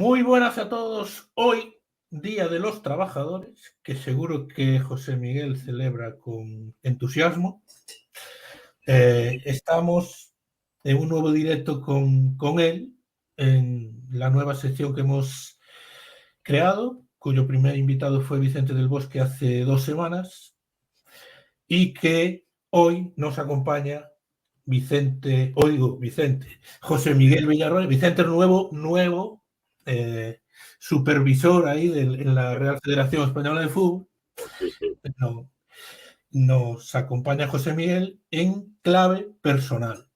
Muy buenas a todos. Hoy, Día de los Trabajadores, que seguro que José Miguel celebra con entusiasmo. Estamos en un nuevo directo con él, en la nueva sección que hemos creado, cuyo primer invitado fue Vicente del Bosque hace 2 semanas, y que hoy nos acompaña José Miguel Villarroel. Vicente es nuevo supervisor ahí en la Real Federación Española de Fútbol. Sí. Nos acompaña José Miguel en clave personal.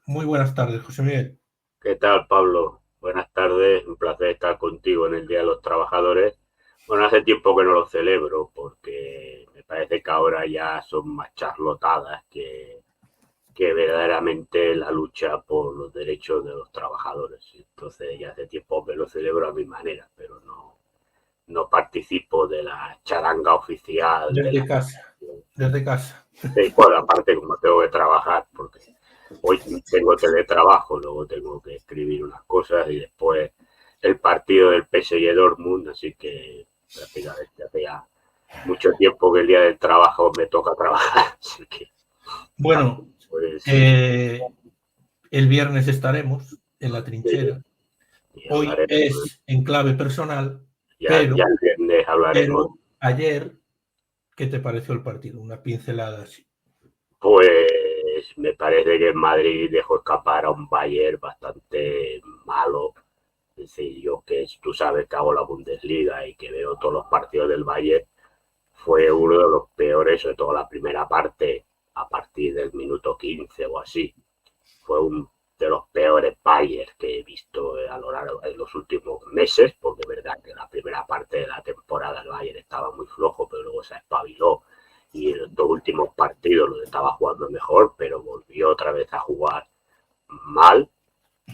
Muy buenas tardes, José Miguel. ¿Qué tal, Pablo? Buenas tardes, un placer estar contigo en el Día de los Trabajadores. Bueno, hace tiempo que no lo celebro porque me parece que ahora ya son más charlotadas que verdaderamente la lucha por los derechos de los trabajadores. Entonces ya hace tiempo que lo celebro a mi manera, pero no participo de la charanga oficial. Desde casa. Sí, bueno, aparte como tengo que trabajar, porque hoy tengo teletrabajo, luego tengo que escribir unas cosas y después el partido del PSG Dortmund, así que prácticamente hace ya mucho tiempo que el día del trabajo me toca trabajar. Así que, bueno, pues, el viernes estaremos en la trinchera. Hoy es en clave personal, ya el viernes hablaremos. Pero ayer, ¿qué te pareció el partido? Una pincelada así. Pues me parece que el Madrid dejó escapar a un Bayern bastante malo. Es decir, yo que tú sabes que hago la Bundesliga y que veo todos los partidos del Bayern, fue uno de los peores, sobre todo la primera parte, a partir del minuto 15 o así. Fue uno de los peores Bayern que he visto a lo largo de los últimos meses, porque es verdad que la primera parte de la temporada el Bayern estaba muy flojo, pero luego se espabiló y en los 2 últimos partidos lo estaba jugando mejor, pero volvió otra vez a jugar mal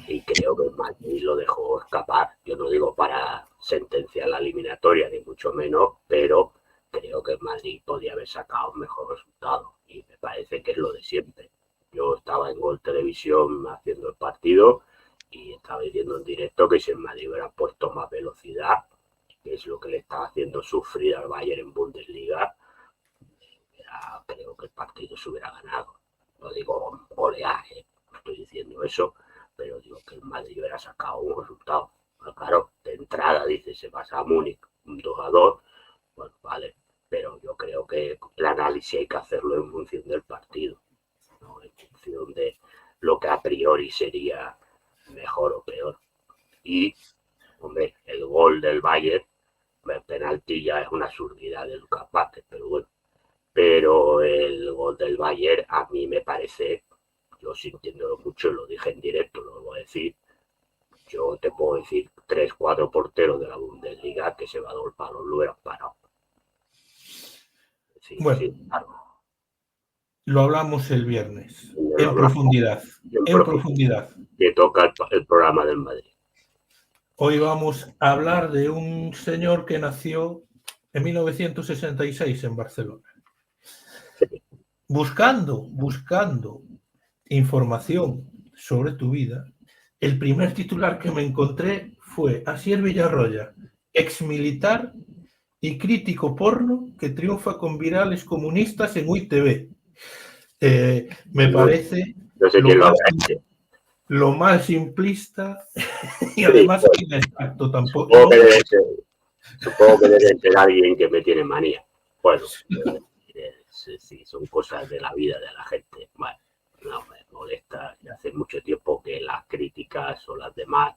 y creo que el Madrid lo dejó escapar. Yo no digo para sentenciar la eliminatoria, ni mucho menos, pero creo que el Madrid podía haber sacado un mejor resultado y me parece que es lo de siempre. Yo estaba en Gol Televisión haciendo el partido y estaba diciendo en directo que si el Madrid hubiera puesto más velocidad, que es lo que le estaba haciendo sufrir al Bayern en Bundesliga, creo que el partido se hubiera ganado. No digo goleaje, no estoy diciendo eso, pero digo que el Madrid hubiera sacado un resultado. Bueno, claro, de entrada dice se pasa a Múnich un 2-2, bueno, vale, pero yo creo que el análisis hay que hacerlo en función del partido, no en función de lo que a priori sería mejor o peor. Y, hombre, el gol del Bayern, el penalti ya es una absurdidad del Capate, pero bueno. Pero el gol del Bayern a mí me parece, yo sintiéndolo mucho, lo dije en directo, lo voy a decir, yo te puedo decir 3-4 porteros de la Bundesliga que se va a dar el palo, lo hubieran parado. Sí, bueno, sí, claro. Lo hablamos el viernes, en profundidad. Que toca el programa del Madrid. Hoy vamos a hablar de un señor que nació en 1966 en Barcelona. Sí. Buscando información sobre tu vida, el primer titular que me encontré fue Asier Villarroya, exmilitar y crítico porno que triunfa con virales comunistas en UITV. Me parece no sé lo más simplista y además inexacto tampoco. Supongo que debe ser alguien que me tiene manía. Bueno, sí, son cosas de la vida de la gente. Bueno, no me molesta. Hace mucho tiempo que las críticas o las demás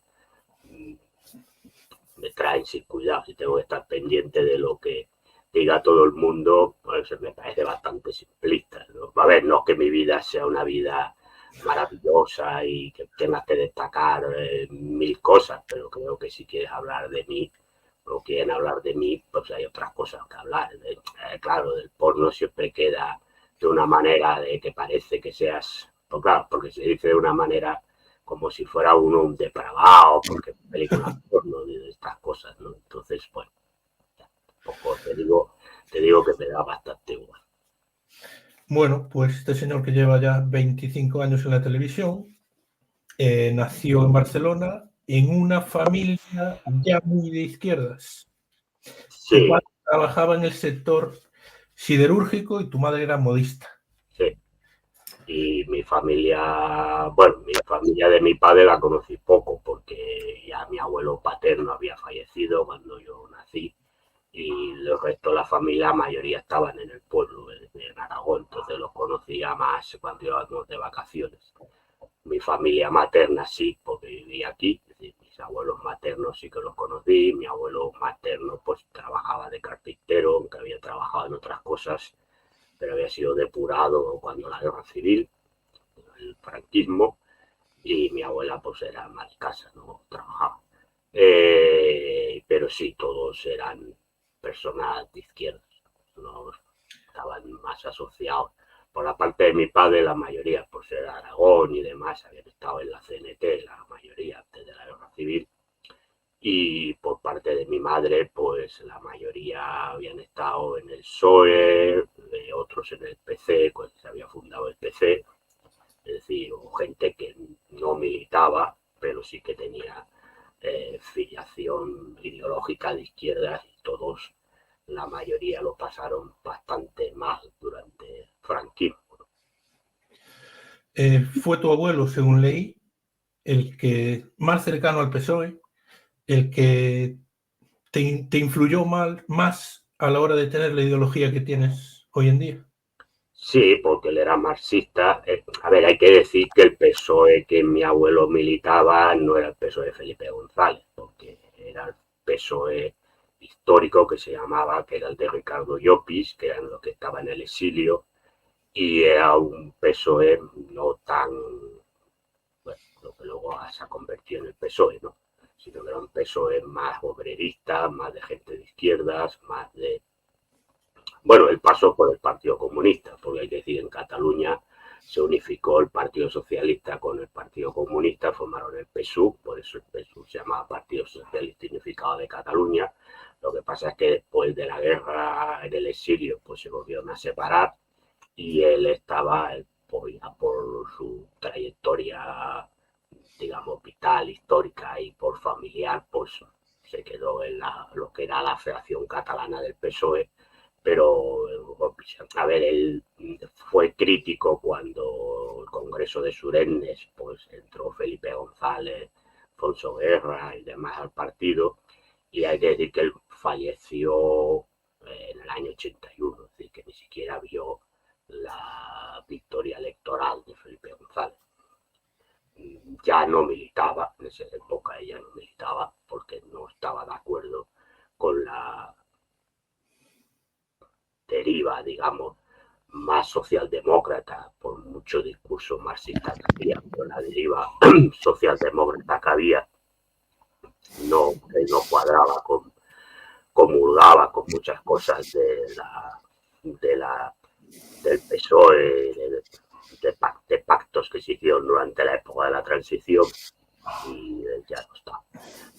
me traen sin cuidado. Si tengo que estar pendiente de lo que diga todo el mundo, pues me parece bastante simplista, ¿no? A ver, no es que mi vida sea una vida maravillosa y que tengas que destacar 1000 cosas, pero creo que si quieres hablar de mí o quieren hablar de mí, pues hay otras cosas que hablar. Claro, del porno siempre queda de una manera de que parece que seas, pues claro, porque se dice de una manera como si fuera uno un depravado, porque películas porno de estas cosas, ¿no? Entonces, bueno, tampoco te digo que me da bastante igual. Bueno, pues este señor que lleva ya 25 años en la televisión, nació en Barcelona, en una familia ya muy de izquierdas. Tu Sí, padre trabajaba en el sector siderúrgico y tu madre era modista. sí. Y mi familia, bueno, mi familia de mi padre la conocí poco porque ya mi abuelo paterno había fallecido cuando yo nací y el resto de la familia, la mayoría estaban en el pueblo, en Aragón, entonces los conocía más cuando íbamos de vacaciones. Mi familia materna sí, porque vivía aquí, es decir, mis abuelos maternos sí que los conocí, mi abuelo materno pues trabajaba de carpintero, aunque había trabajado en otras cosas, pero había sido depurado cuando la guerra civil, el franquismo, y mi abuela pues era ama de casa, no trabajaba. Pero sí, todos eran personas de izquierda, no estaban más asociados. Por la parte de mi padre, la mayoría, por ser Aragón y demás, habían estado en la CNT, la mayoría antes de la guerra civil. Y por parte de mi madre, pues la mayoría habían estado en el PSOE, otros en el PC, cuando se había fundado el PC, es decir, gente que no militaba, pero sí que tenía filiación ideológica de izquierda y todos, la mayoría lo pasaron bastante mal durante el franquismo. Fue tu abuelo, según leí, el que más cercano al PSOE, el que te influyó más a la hora de tener la ideología que tienes hoy en día. Sí, porque él era marxista. A ver, hay que decir que el PSOE que mi abuelo militaba no era el PSOE de Felipe González, porque era el PSOE histórico que se llamaba, que era el de Ricardo Llopis, que eran los que estaban en el exilio, y era un PSOE no tan, bueno, lo que luego se ha convertido en el PSOE, ¿no? Sino que era un PSOE más obrerista, más de gente de izquierdas, más de... Bueno, él pasó por el Partido Comunista, porque hay que decir, en Cataluña se unificó el Partido Socialista con el Partido Comunista, formaron el PSUV, por eso el PSUV se llamaba Partido Socialista Unificado de Cataluña. Lo que pasa es que después de la guerra en el exilio, pues se volvieron a separar y él estaba pues, por su trayectoria, digamos, vital, histórica y por familiar, pues se quedó en lo que era la Federación Catalana del PSOE, pero a ver, él fue crítico cuando el Congreso de Suresnes, pues entró Felipe González, Alfonso Guerra y demás al partido, y hay que decir que él falleció en el año 81, es decir, que ni siquiera vio la victoria electoral de Felipe González. Ya no militaba, en esa época ella no militaba porque no estaba de acuerdo con la deriva, digamos, más socialdemócrata, por mucho discurso marxista que había, pero la deriva socialdemócrata que había no cuadraba comulgaba con muchas cosas de la del PSOE, de pactos que se hicieron durante la época de la transición y ya no está.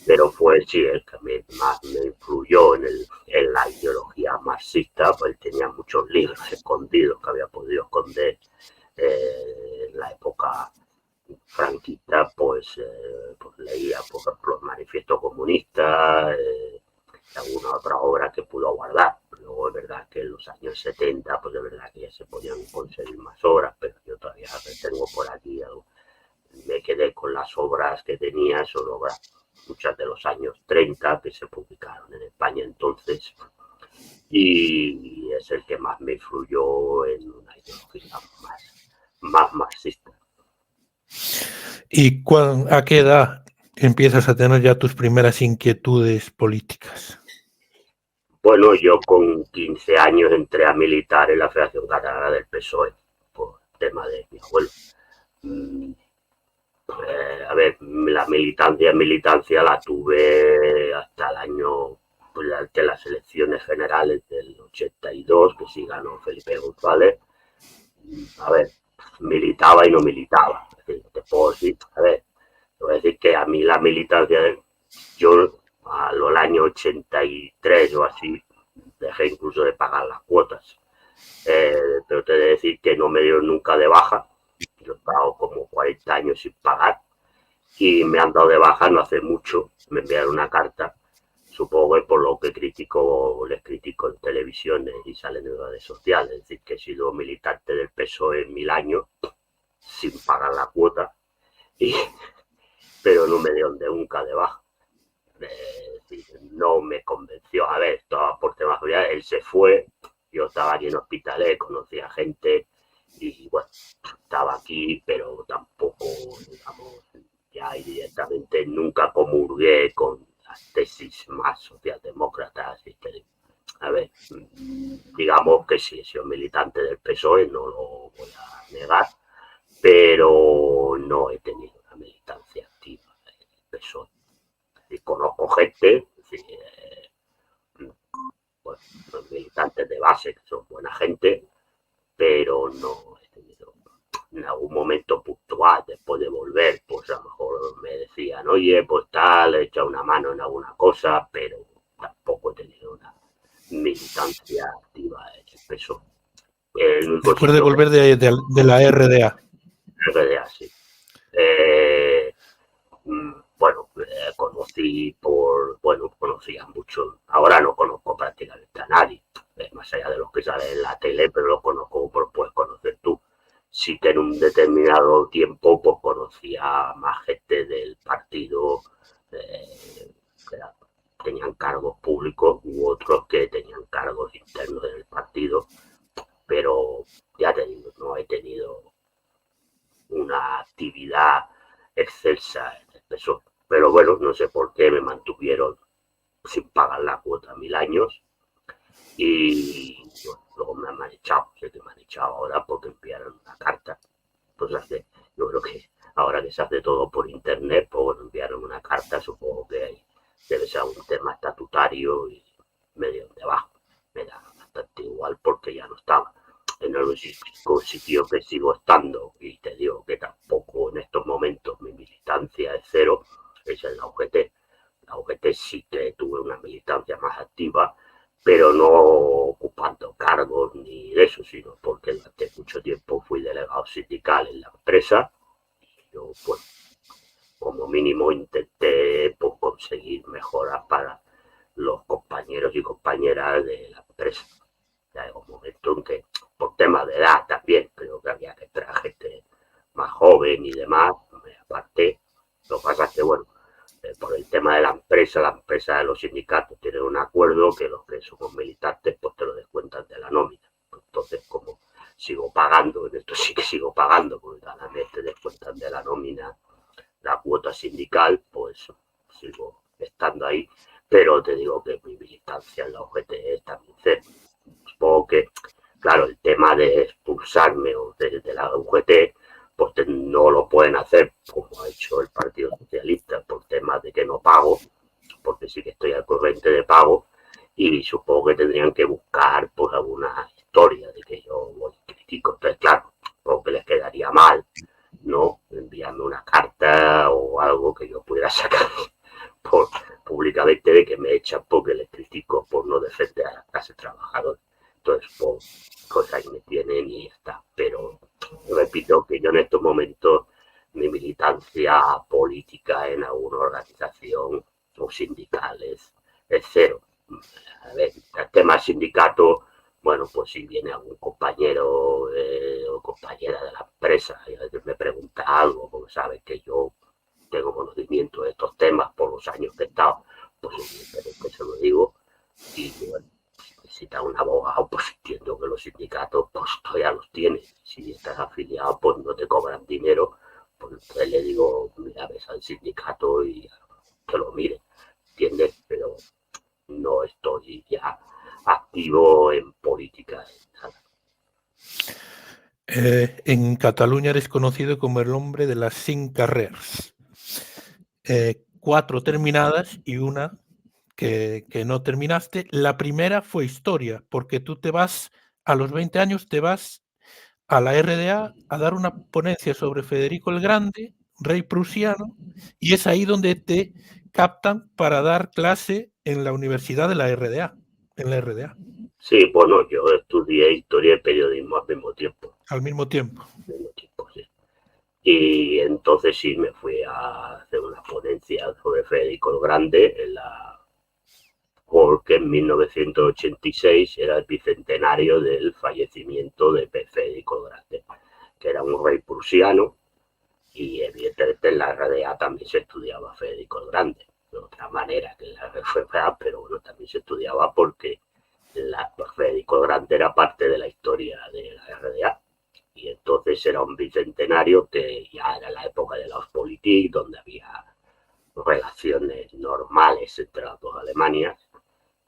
Pero fue sí el que más me influyó en la ideología marxista, pues tenía muchos libros escondidos que había podido esconder en la época franquista, pues leía, por ejemplo, el Manifiesto Comunista, alguna otra obra que pudo guardar. Luego es verdad que en los años 70, pues es verdad que ya se podían conseguir más obras, pero yo todavía tengo por aquí algo. Me quedé con las obras que tenía, son obras muchas de los años 30 que se publicaron en España entonces, y es el que más me influyó en una ideología más marxista. ¿Y a qué edad empiezas a tener ya tus primeras inquietudes políticas? Bueno, yo con 15 años entré a militar en la Federación Catalana del PSOE por tema de mi abuelo. A ver, la militancia la tuve hasta el año, pues, de las elecciones generales del 82, que sí ganó Felipe González. A ver, militaba y no militaba. Te puedo decir, a ver, te voy a decir que a mí la militancia, yo a los años 83 o así, dejé incluso de pagar las cuotas. Pero te he de decir que no me dieron nunca de baja. Yo he estado como 40 años sin pagar y me han dado de baja no hace mucho. Me enviaron una carta, supongo que por lo que les critico en televisiones y salen en redes sociales, es decir, que he sido militante del PSOE en 1000 años sin pagar la cuota, y, pero no me dieron de nunca de baja. No me convenció. A ver, estaba por temas de él se fue, yo estaba aquí en hospitales, conocía gente y bueno, estaba aquí, pero tampoco, digamos, ya directamente nunca comulgué con las tesis más socialdemócratas. A ver, digamos que sí, he sido militante del PSOE, no lo voy a negar, pero no he tenido una militancia activa del PSOE. Y conozco gente, bueno, los militantes de base que son buena gente, pero no he tenido en algún momento puntual después de volver, pues a lo mejor me decían, oye, pues tal, he echado una mano en alguna cosa, pero tampoco he tenido una militancia activa en el PSOE. Después de volver de la RDA. RDA, sí. Bueno, conocía mucho, ahora no conozco prácticamente a nadie, más allá de los que salen en la tele, pero los conozco por puedes conocer tú. Sí que en un determinado tiempo pues conocía más gente del partido que tenían cargos públicos u otros que tenían cargos internos del partido, pero ya te digo, no he tenido una actividad excelsa en el PSOE. Pero bueno, no sé por qué me mantuvieron sin pagar la cuota 1000 años y bueno, luego me han echado, sé que me han echado ahora porque enviaron una carta. Pues yo creo que ahora que se hace todo por internet, pues bueno, enviaron una carta, supongo que debe ser un tema estatutario y medio de abajo. Me da bastante igual porque ya no estaba en el único sitio que sigo estando, y te digo que tampoco en estos momentos mi militancia es cero, es en la UGT. La UGT sí que tuve una militancia más activa, pero no ocupando cargos ni de eso, sino porque durante mucho tiempo fui delegado sindical en la empresa. Yo, pues, como mínimo intenté pues, conseguir mejoras para los compañeros y compañeras de la empresa. Ya llegó un momento en que, por temas de edad también, creo que había que traer gente más joven y demás, me aparté. Lo que pasa es que, bueno, por el tema de la empresa de los sindicatos tienen un acuerdo que los que somos militantes pues te lo descuentan de la nómina. Entonces, como sigo pagando, en esto sí que sigo pagando, porque cada mes te descuentan de la nómina la cuota sindical, pues sigo estando ahí, pero te digo que mi militancia en la UGT es también cero. Supongo que, claro, el tema de expulsarme o de la UGT, pues no lo pueden hacer como ha hecho el Partido Socialista por temas de que no pago, porque sí que estoy al corriente de pago, y supongo que tendrían que buscar pues alguna historia de que yo voy critico. Entonces, claro, supongo que les quedaría mal, ¿no? Enviando una carta o algo que yo pudiera sacar por, públicamente de que me echan porque les critico por no defender a la clase trabajadora. Entonces, pues ahí me tienen y está. Pero repito que yo en estos momentos mi militancia política en alguna organización o sindical es cero. A ver, el tema sindicato, bueno, pues si viene algún compañero o compañera de la empresa y a veces me pregunta algo, porque sabe que yo tengo conocimiento de estos temas por los años que he estado, pues evidentemente se lo digo. Y bueno, si necesita un abogado, pues entiendo que los sindicatos pues todavía los tienen. Si estás afiliado, pues no te cobran dinero, pues entonces le digo, mira, ves al sindicato y que lo mire, ¿entiendes? Pero no estoy ya activo en política. En Cataluña eres conocido como el hombre de las 5 carreras. 4 terminadas y una que no terminaste. La primera fue historia, porque tú te vas, a los 20 años, te vas a la RDA a dar una ponencia sobre Federico el Grande, rey prusiano, y es ahí donde te captan para dar clase en la universidad de la RDA, en la RDA. Sí, bueno, yo estudié historia y periodismo al mismo tiempo. Al mismo tiempo. Sí. Y entonces sí me fui a ponencia sobre Federico el Grande, porque en 1986 era el bicentenario del fallecimiento de Federico el Grande, que era un rey prusiano, y evidentemente en la RDA también se estudiaba Federico el Grande, de otra manera que en la RFA, pero bueno, también se estudiaba porque Federico el Grande era parte de la historia de la RDA. Y entonces era un bicentenario que ya era la época de la Ostpolitik, donde había relaciones normales entre las dos Alemanias,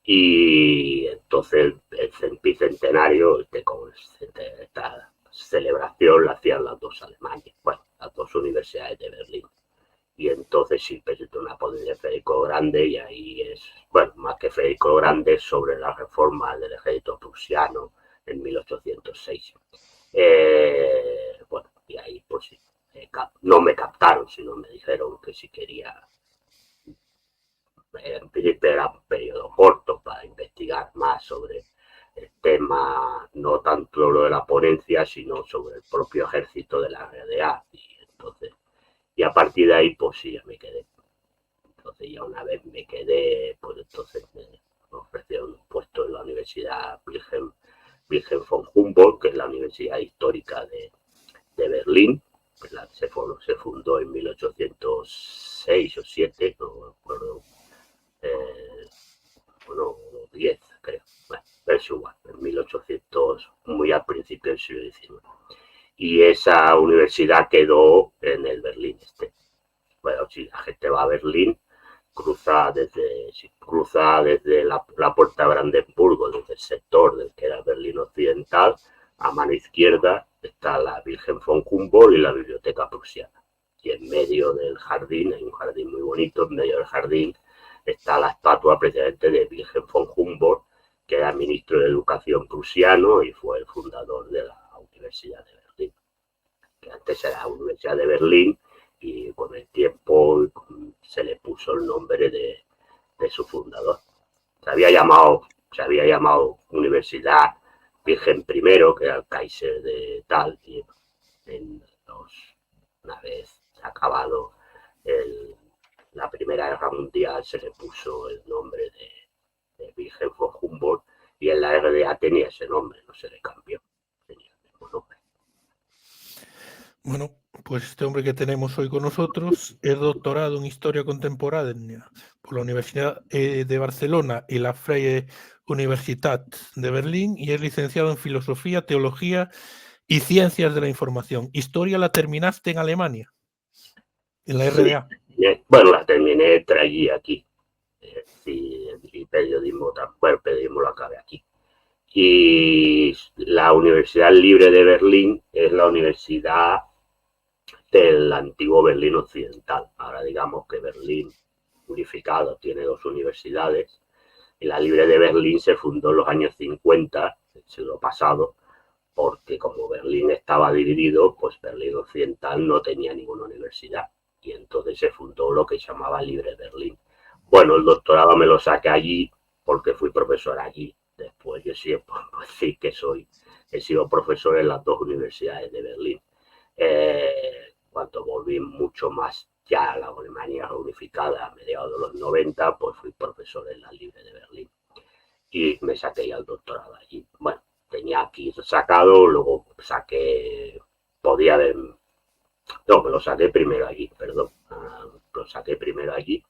y entonces el bicentenario esta celebración la hacían las dos Alemanias, bueno, las dos universidades de Berlín. Y entonces sí presentó una ponencia de Federico Grande, y ahí es, bueno, más que Federico Grande, sobre la reforma del ejército prusiano en 1806. Bueno, y ahí pues sí, no me captaron, sino me dijeron que si quería, en principio era un periodo corto para investigar más sobre el tema, no tanto lo de la ponencia, sino sobre el propio ejército de la RDA. Y entonces, y a partir de ahí, pues sí, ya me quedé. Entonces ya una vez me quedé, pues entonces me ofrecieron un puesto en la Universidad Wilhelm von Humboldt, que es la universidad histórica de Berlín. Se fundó en 1806 o 7, no me acuerdo, bueno, 10 creo, bueno, es igual, en 1800, muy al principio del siglo XIX. Y esa universidad quedó en el Berlín Este. Bueno, si la gente va a Berlín, cruza desde la puerta de Brandenburgo, desde el sector del que era Berlín Occidental, a mano izquierda está la Virgen von Humboldt y la biblioteca prusiana. Y en medio del jardín, hay un jardín muy bonito, en medio del jardín está la estatua precisamente de Virgen von Humboldt, que era ministro de Educación prusiano y fue el fundador de la Universidad de Berlín, que antes era la Universidad de Berlín, y con el tiempo se le puso el nombre de su fundador. Se había llamado Universidad Virgen I, que era el Kaiser de tal, y una vez acabado la Primera Guerra Mundial se le puso el nombre de Virgen von Humboldt, y en la RDA tenía ese nombre, no se le cambió, tenía el mismo nombre. Bueno, pues este hombre que tenemos hoy con nosotros es doctorado en Historia Contemporánea por la Universidad de Barcelona y la Freie Universität de Berlín, y es licenciado en Filosofía, Teología y Ciencias de la Información. ¿Historia la terminaste en Alemania, en la RDA? Sí, bueno, la terminé, traí aquí. Y periodismo lo acabé aquí. Y la Universidad Libre de Berlín es la universidad del antiguo Berlín Occidental. Ahora digamos que Berlín unificado tiene dos universidades, y la Libre de Berlín se fundó en los años 50 del siglo pasado, porque como Berlín estaba dividido, pues Berlín Occidental no tenía ninguna universidad, y entonces se fundó lo que se llamaba Libre Berlín. Bueno, el doctorado me lo saqué allí porque fui profesor allí. Después yo sí puedo decir que he sido profesor en las dos universidades de Berlín. Cuando volví mucho más ya a la Alemania unificada a mediados de los 90, pues fui profesor en la Libre de Berlín y me saqué ya el doctorado allí. Bueno, tenía aquí sacado, luego podía haber, no, me lo saqué primero allí, perdón, lo saqué primero allí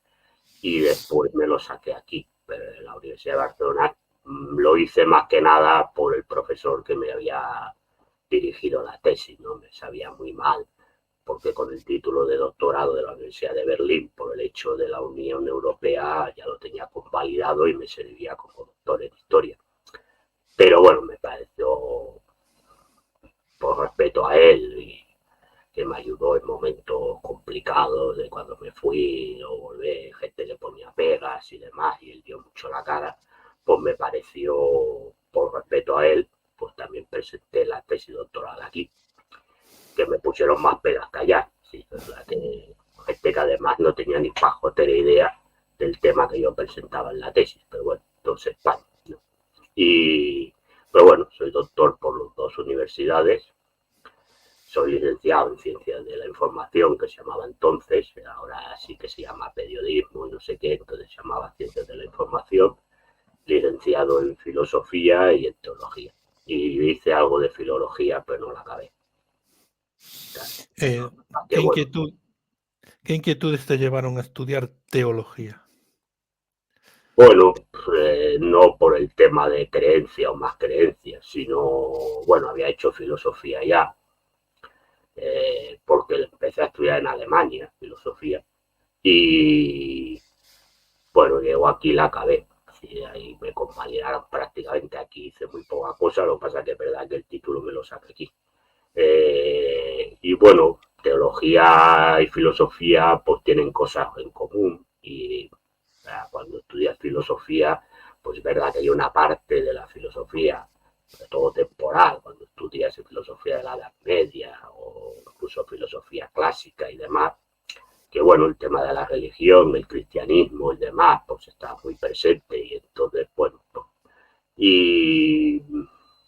y después me lo saqué aquí, pero en la Universidad de Barcelona. Lo hice más que nada por el profesor que me había dirigido la tesis, ¿no? Me sabía muy mal, porque con el título de doctorado de la Universidad de Berlín, por el hecho de la Unión Europea, ya lo tenía convalidado y me servía como doctor en historia. Pero bueno, me pareció, por respeto a él, y que me ayudó en momentos complicados de cuando me fui o volví, gente le ponía pegas y demás, y él dio mucho la cara, pues me pareció, por respeto a él, pues también presenté la tesis doctoral aquí, que me pusieron más pegas que allá. Sí, verdad que gente que además no tenía ni pajotera idea del tema que yo presentaba en la tesis, pero bueno, entonces, vale, ¿no? Pero bueno, soy doctor por las dos universidades, soy licenciado en Ciencias de la Información, que se llamaba entonces, ahora sí que se llama Periodismo y no sé qué, entonces se llamaba Ciencias de la Información, licenciado en Filosofía y en Teología. Y hice algo de Filología, pero no la acabé. ¿Qué inquietudes te llevaron a estudiar teología? Bueno, no por el tema de creencia o más creencias, sino, bueno, había hecho filosofía ya, porque empecé a estudiar en Alemania, filosofía, y bueno, llego aquí y la acabé. Sí, ahí me convalidaron prácticamente aquí, hice muy poca cosa, lo que pasa que es verdad que el título me lo saqué aquí. Y bueno, teología y filosofía pues tienen cosas en común y cuando estudias filosofía, pues es verdad que hay una parte de la filosofía, sobre todo temporal, cuando estudias filosofía de la Edad Media o incluso filosofía clásica y demás, que bueno, el tema de la religión, el cristianismo y demás, pues está muy presente y entonces, bueno, pues, y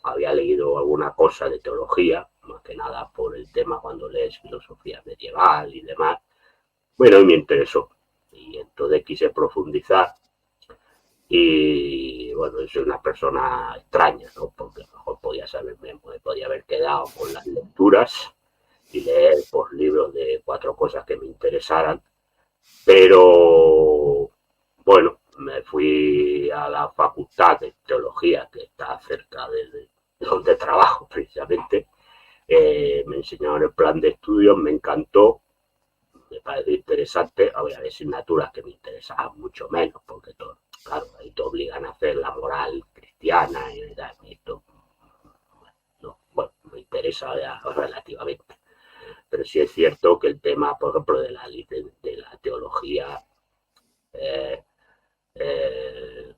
había leído alguna cosa de teología, más que nada por el tema cuando lees filosofía medieval y demás, bueno, y me interesó y entonces quise profundizar y bueno, soy una persona extraña, ¿no? Porque a lo mejor podía haber quedado con las lecturas y leer por libros de 4 cosas que me interesaran, pero bueno, me fui a la facultad de teología que está cerca de donde trabajo precisamente, me enseñaron el plan de estudios, me encantó, me pareció interesante, había asignaturas que me interesaban mucho menos, porque todo, claro, ahí te obligan a hacer la moral cristiana y esto, no, bueno, me interesa ya relativamente. Pero sí es cierto que el tema, por ejemplo, de la teología eh, eh,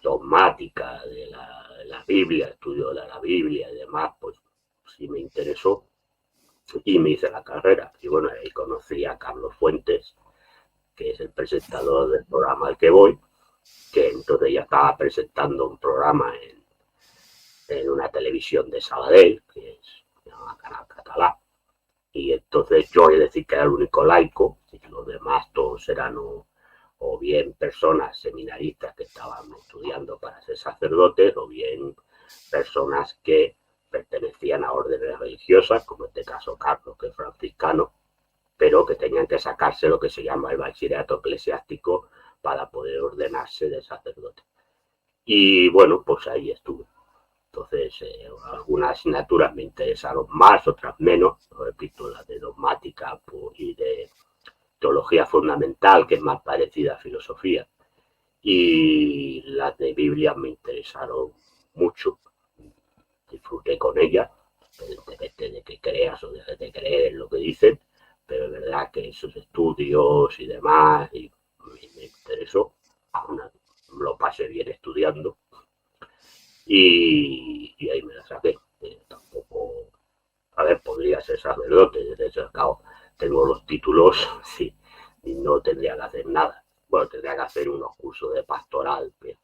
dogmática de la Biblia, estudio de la Biblia y demás, pues sí me interesó y me hice la carrera. Y bueno, ahí conocí a Carlos Fuentes, que es el presentador del programa al que voy, que entonces ya estaba presentando un programa en una televisión de Sabadell, que es llama Canal Catalá. Y entonces yo he de decir que era el único laico, y los demás todos eran o bien personas seminaristas que estaban estudiando para ser sacerdotes, o bien personas que pertenecían a órdenes religiosas, como en este caso Carlos, que es franciscano, pero que tenían que sacarse lo que se llama el bachillerato eclesiástico para poder ordenarse de sacerdote. Y bueno, pues ahí estuve. Entonces, algunas asignaturas me interesaron más, otras menos. Repito, las de dogmática y de teología fundamental, que es más parecida a filosofía. Y las de Biblia me interesaron mucho. Disfruté con ellas, independientemente de que creas o dejes de creer en lo que dicen, pero es verdad que esos estudios y demás y me interesó. Lo pasé bien estudiando y ahí me la saqué. Tampoco, a ver, podría ser sacerdote, desde ese cabo tengo los títulos, sí, y no tendría que hacer nada. Bueno, tendría que hacer unos cursos de pastoral que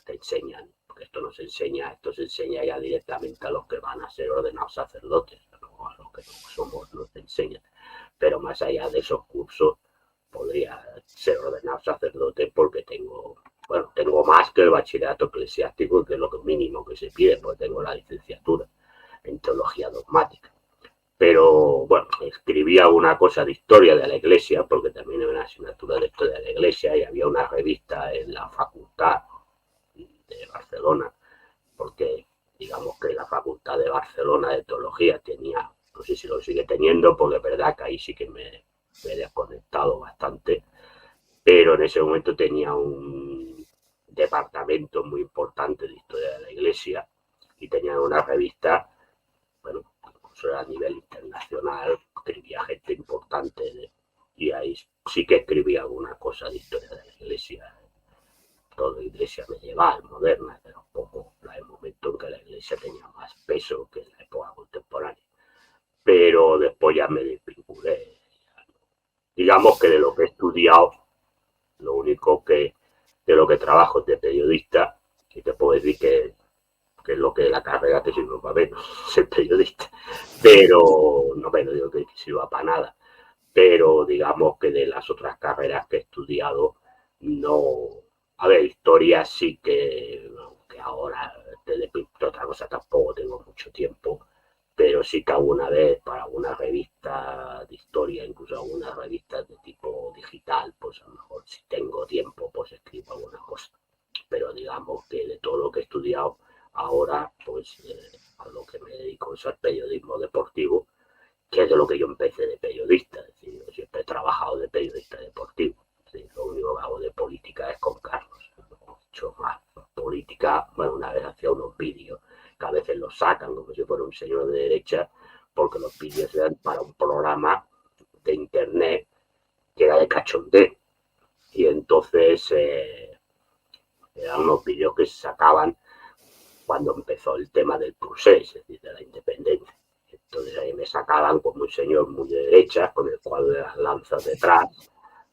te enseñan, porque esto no se enseña, esto se enseña ya directamente a los que van a ser ordenados sacerdotes, no a los que no somos, no te enseñan. Pero más allá de esos cursos, podría ser ordenado sacerdote porque tengo más que el bachillerato eclesiástico, que es lo mínimo que se pide, porque tengo la licenciatura en teología dogmática. Pero bueno, escribía una cosa de historia de la iglesia, porque también era una asignatura de historia de la iglesia y había una revista en la facultad de Barcelona, porque digamos que la facultad de Barcelona de teología tenía, no sé si lo sigue teniendo, porque es verdad que ahí sí que me he desconectado bastante, pero en ese momento tenía un departamento muy importante de historia de la iglesia y tenía una revista, bueno, incluso a nivel internacional, escribía gente importante y ahí sí que escribía alguna cosa de historia de la iglesia, toda iglesia medieval, moderna, pero un poco el momento en que la iglesia tenía más peso que en la época contemporánea. Pero después ya me desvinculé. Digamos que de lo que he estudiado, lo único que de lo que trabajo es de periodista, y te puedo decir que que es lo que la carrera te sirve para ver, ser periodista. Pero no me digo que sirva para nada. Pero digamos que de las otras carreras que he estudiado, no. A ver, historia sí que ahora, de otra cosa tampoco tengo mucho tiempo, pero sí que alguna vez para alguna revista de historia, incluso algunas revistas de tipo digital, pues a lo mejor si tengo tiempo, pues escribo alguna cosa. Pero digamos que de todo lo que he estudiado ahora, pues a lo que me dedico es al periodismo deportivo, que es de lo que yo empecé de periodista. Es decir, yo siempre he trabajado de periodista deportivo. Es decir, lo único que hago de política es con Carlos. Mucho más política. Bueno, una vez hacía unos vídeos que a veces los sacan como si fuera un señor de derecha, porque los vídeos eran para un programa de internet que era de cachondeo. Y entonces eran unos vídeos que se sacaban cuando empezó el tema del procés, es decir, de la independencia. Entonces ahí me sacaban como un señor muy de derecha, con el cuadro de las lanzas detrás,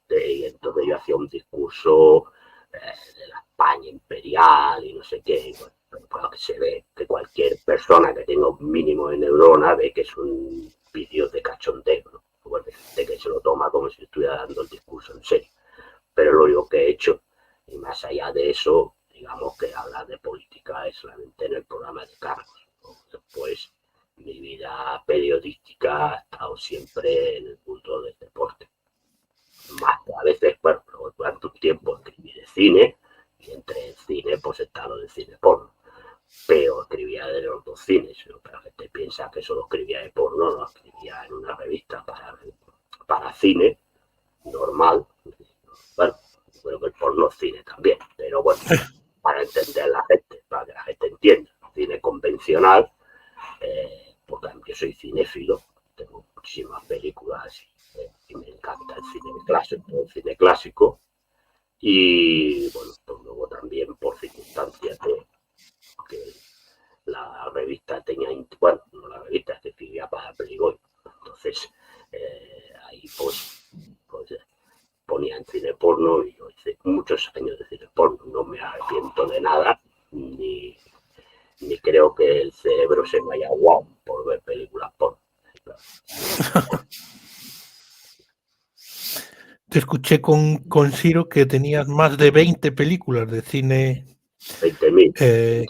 y entonces yo hacía un discurso de la España imperial y no sé qué. Y bueno, claro que se ve que cualquier persona que tenga un mínimo de neurona ve que es un vídeo de cachondeo, ¿no? Bueno, de que se lo toma como si estuviera dando el discurso en serio. Pero lo único que he hecho, y más allá de eso, digamos que hablar de política es solamente en el programa de Carlos, ¿no? Después, mi vida periodística ha estado siempre en el mundo del deporte. Más que a veces, bueno, durante un tiempo escribí de cine, y entre el cine pues está lo del cine porno. Pero escribía de los dos cines, ¿no? Pero la gente piensa que solo escribía de porno, no, escribía en una revista para cine normal. Bueno, creo que el porno es cine también, pero bueno, para entender a la gente, para que la gente entienda. Cine convencional, porque yo soy cinéfilo, tengo muchísimas películas y me encanta el cine clásico, y bueno, pues luego también por circunstancias de que la revista tenía, bueno, no la revista, que escribía para Playboy, entonces ahí pues ponían cine porno y yo hice muchos años de cine porno. No me arrepiento de nada, ni creo que el cerebro se me haya aguado por ver películas porno. Te escuché con Ciro que tenías más de 20 películas de cine, 20.000. eh,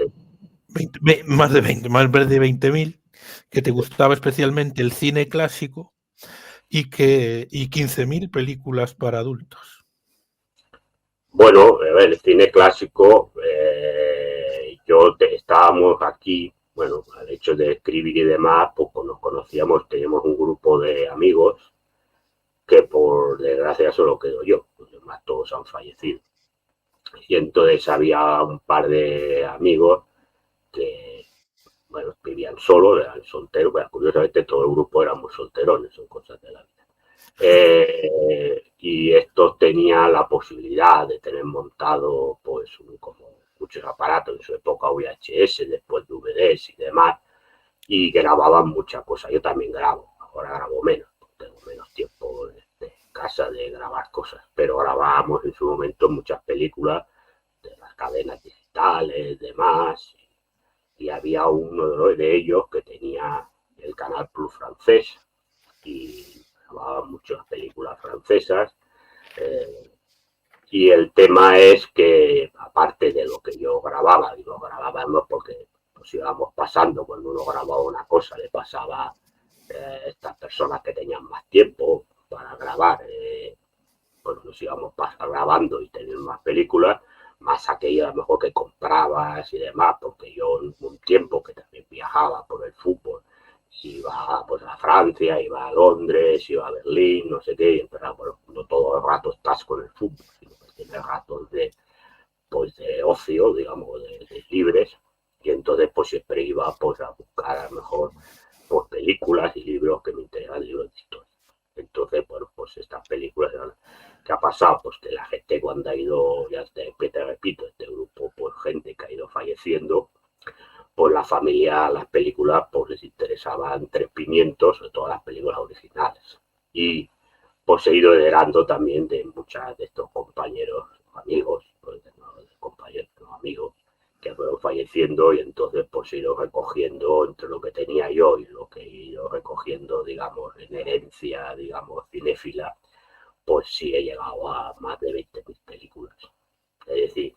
20, más de 20, más de 20.000, que te gustaba especialmente el cine clásico y 15.000 películas para adultos. Bueno, a ver, el cine clásico, estábamos aquí, bueno, al hecho de escribir y demás, pues nos conocíamos, teníamos un grupo de amigos que por desgracia solo quedo yo, los demás todos han fallecido. Y entonces había un par de amigos que, bueno, vivían solos, eran solteros, bueno, curiosamente todo el grupo éramos solterones, son cosas de la vida. Y estos tenían la posibilidad de tener montado, pues, como muchos aparatos en su época, VHS, después DVDs y demás, y grababan muchas cosas. Yo también grabo, ahora grabo menos, tengo menos tiempo de casa de grabar cosas, pero grabábamos en su momento muchas películas de las cadenas digitales, demás, y había uno de ellos que tenía el Canal Plus francés y grababa muchas películas francesas. Eh, y el tema es que, aparte de lo que yo grababa, y lo grabábamos porque nos íbamos pasando, cuando uno grababa una cosa, le pasaba a estas personas que tenían más tiempo para grabar, pues nos íbamos grabando y teniendo más películas, más aquello a lo mejor que comprabas y demás, porque yo en un tiempo que también viajaba por el fútbol, iba pues a Francia, iba a Londres, iba a Berlín, no sé qué, y empezaba, bueno, no todo el rato estás con el fútbol, sino que tienes ratos pues, de ocio, digamos, de libres, y entonces pues siempre iba pues a buscar a lo mejor pues, películas y libros que me interesan, libros de historia. Entonces, bueno, pues estas películas, ¿qué ha pasado? Pues que la gente cuando ha ido, ya te repito, este grupo, pues gente que ha ido falleciendo, pues la familia, las películas, pues les interesaban tres pimientos, sobre todo las películas originales. Y pues he ido heredando también de muchas de estos compañeros, amigos, pues, no, de compañeros, no, amigos, que fueron falleciendo, y entonces pues he ido recogiendo entre lo que tenía yo y lo que he ido recogiendo, digamos, en herencia, digamos, cinéfila, pues sí he llegado a más de 20.000 películas. Es decir,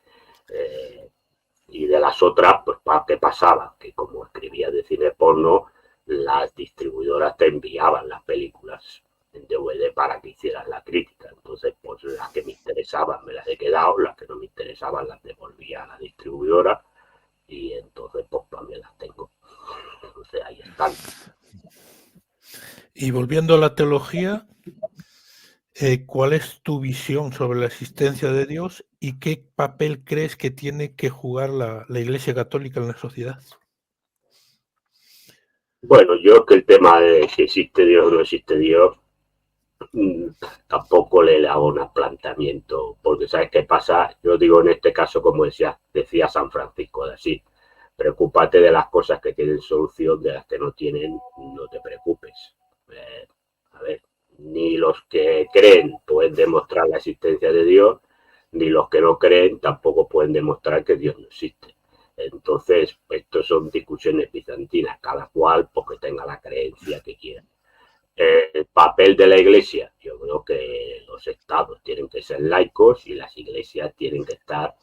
y de las otras, pues ¿qué pasaba? Que como escribía de cine porno, las distribuidoras te enviaban las películas en DVD para que hicieras la crítica. Entonces, pues las que me interesaban me las he quedado, las que no me interesaban las devolvía a la distribuidora, y entonces pues también las tengo. Entonces ahí están. Y volviendo a la teología, ¿cuál es tu visión sobre la existencia de Dios y qué papel crees que tiene que jugar la Iglesia Católica en la sociedad? Bueno, yo que el tema de si existe Dios o no existe Dios, tampoco le hago un planteamiento, porque ¿sabes qué pasa? Yo digo en este caso, como decía San Francisco de Asís, preocúpate de las cosas que tienen solución, de las que no tienen, no te preocupes. A ver, ni los que creen pueden demostrar la existencia de Dios, ni los que no creen tampoco pueden demostrar que Dios no existe. Entonces, estos son discusiones bizantinas, cada cual porque tenga la creencia que quiera. El papel de la Iglesia, yo creo que los estados tienen que ser laicos y las iglesias tienen que estar,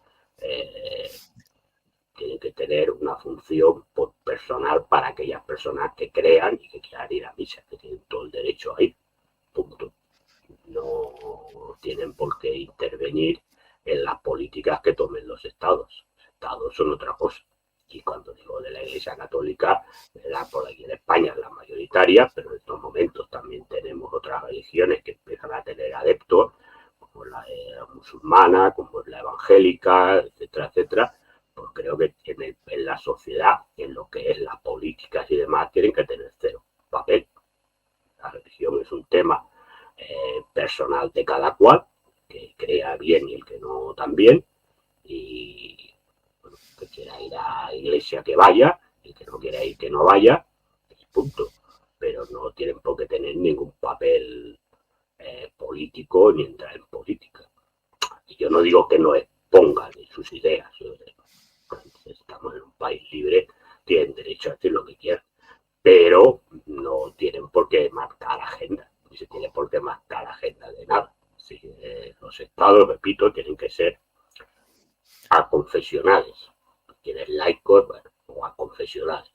tienen que tener una función personal para aquellas personas que crean y que quieran ir a misa, que tienen todo el derecho a ir, punto. No tienen por qué intervenir en las políticas que tomen los estados. Los estados son otra cosa. Y cuando digo de la Iglesia Católica, por aquí en España es la mayoritaria, pero en estos momentos también tenemos otras religiones que empiezan a tener adeptos, como la musulmana, como la evangélica, etcétera, etcétera. Pues creo que en la sociedad, en lo que es las políticas y demás, tienen que tener cero papel. La religión es un tema personal de cada cual, que crea bien y el que no también, y bueno, que quiera ir a la iglesia que vaya, y que no quiera ir que no vaya, punto. Pero no tienen por qué tener ningún papel político ni entrar en política. Y yo no digo que no expongan sus ideas. Estamos en un país libre, tienen derecho a hacer lo que quieran, pero no tienen por qué marcar agenda, ni se tiene por qué marcar agenda de nada. Sí, los estados, repito, tienen que ser aconfesionales, tienes laicos, bueno, o aconfesionales,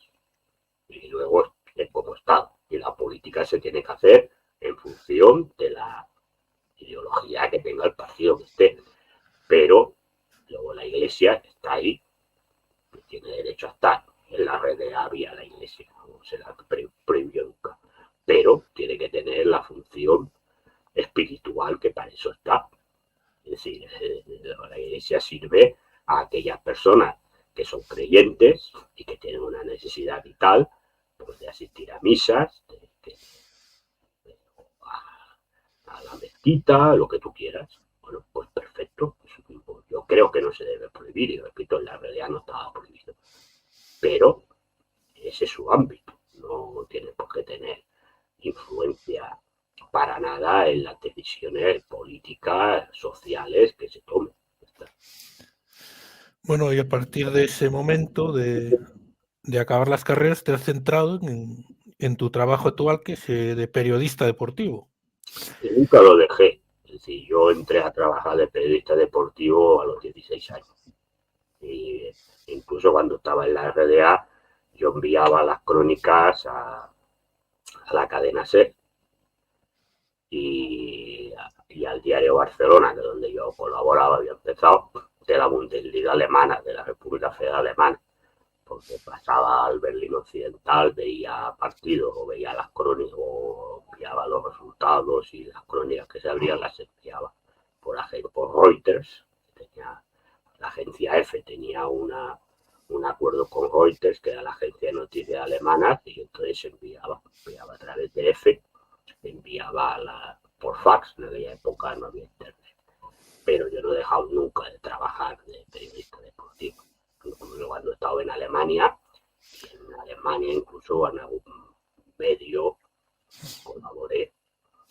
y luego como estado. Y la política se tiene que hacer en función de la ideología que tenga el partido que esté, pero luego la iglesia está ahí, tiene derecho a estar. En la red de había la iglesia, no se la prohibió nunca, pero tiene que tener la función espiritual que para eso está. Es decir, la iglesia sirve a aquellas personas que son creyentes y que tienen una necesidad vital, pues de asistir a misas, a la mezquita, lo que tú quieras. Bueno, pues perfecto. Yo creo que no se debe prohibir, y repito, en la realidad no estaba prohibido. Pero ese es su ámbito, no tiene por qué tener influencia para nada en las decisiones políticas, sociales que se tomen. Bueno, y a partir de ese momento de acabar las carreras, te has centrado en tu trabajo actual, que es de periodista deportivo. Y nunca lo dejé. Es decir, yo entré a trabajar de periodista deportivo a los 16 años. Y incluso cuando estaba en la RDA, yo enviaba las crónicas a la cadena SER y al diario Barcelona, que es donde yo colaboraba, había empezado, de la Bundesliga alemana, de la República Federal Alemana, porque pasaba al Berlín Occidental, veía partidos o veía las crónicas o enviaba los resultados, y las crónicas que se abrían las enviaba por Reuters. La agencia F tenía un acuerdo con Reuters, que era la agencia de noticias alemana, y entonces enviaba a través de F, enviaba por fax. En aquella época no había internet, pero yo no he dejado nunca de trabajar de periodista deportivo. Incluso cuando he estado en Alemania, incluso en algún medio colaboré.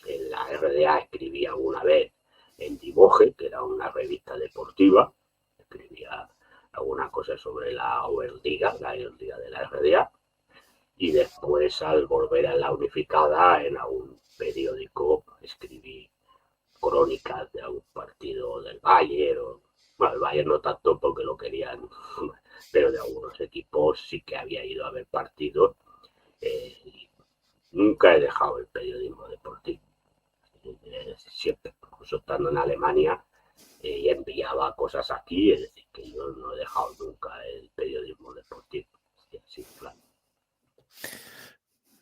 En la RDA escribí alguna vez en Divoje, que era una revista deportiva, escribía alguna cosa sobre la Oberliga, la Liga de la RDA, y después al volver a la unificada en algún periódico escribí crónicas de algún partido del Bayern, o, bueno, el Bayern no tanto porque lo querían, pero de algunos equipos sí que había ido a ver partidos. Y nunca he dejado el periodismo deportivo. Siempre, incluso estando en Alemania, y enviaba cosas aquí, es decir, que yo no he dejado nunca el periodismo deportivo. Sí, claro.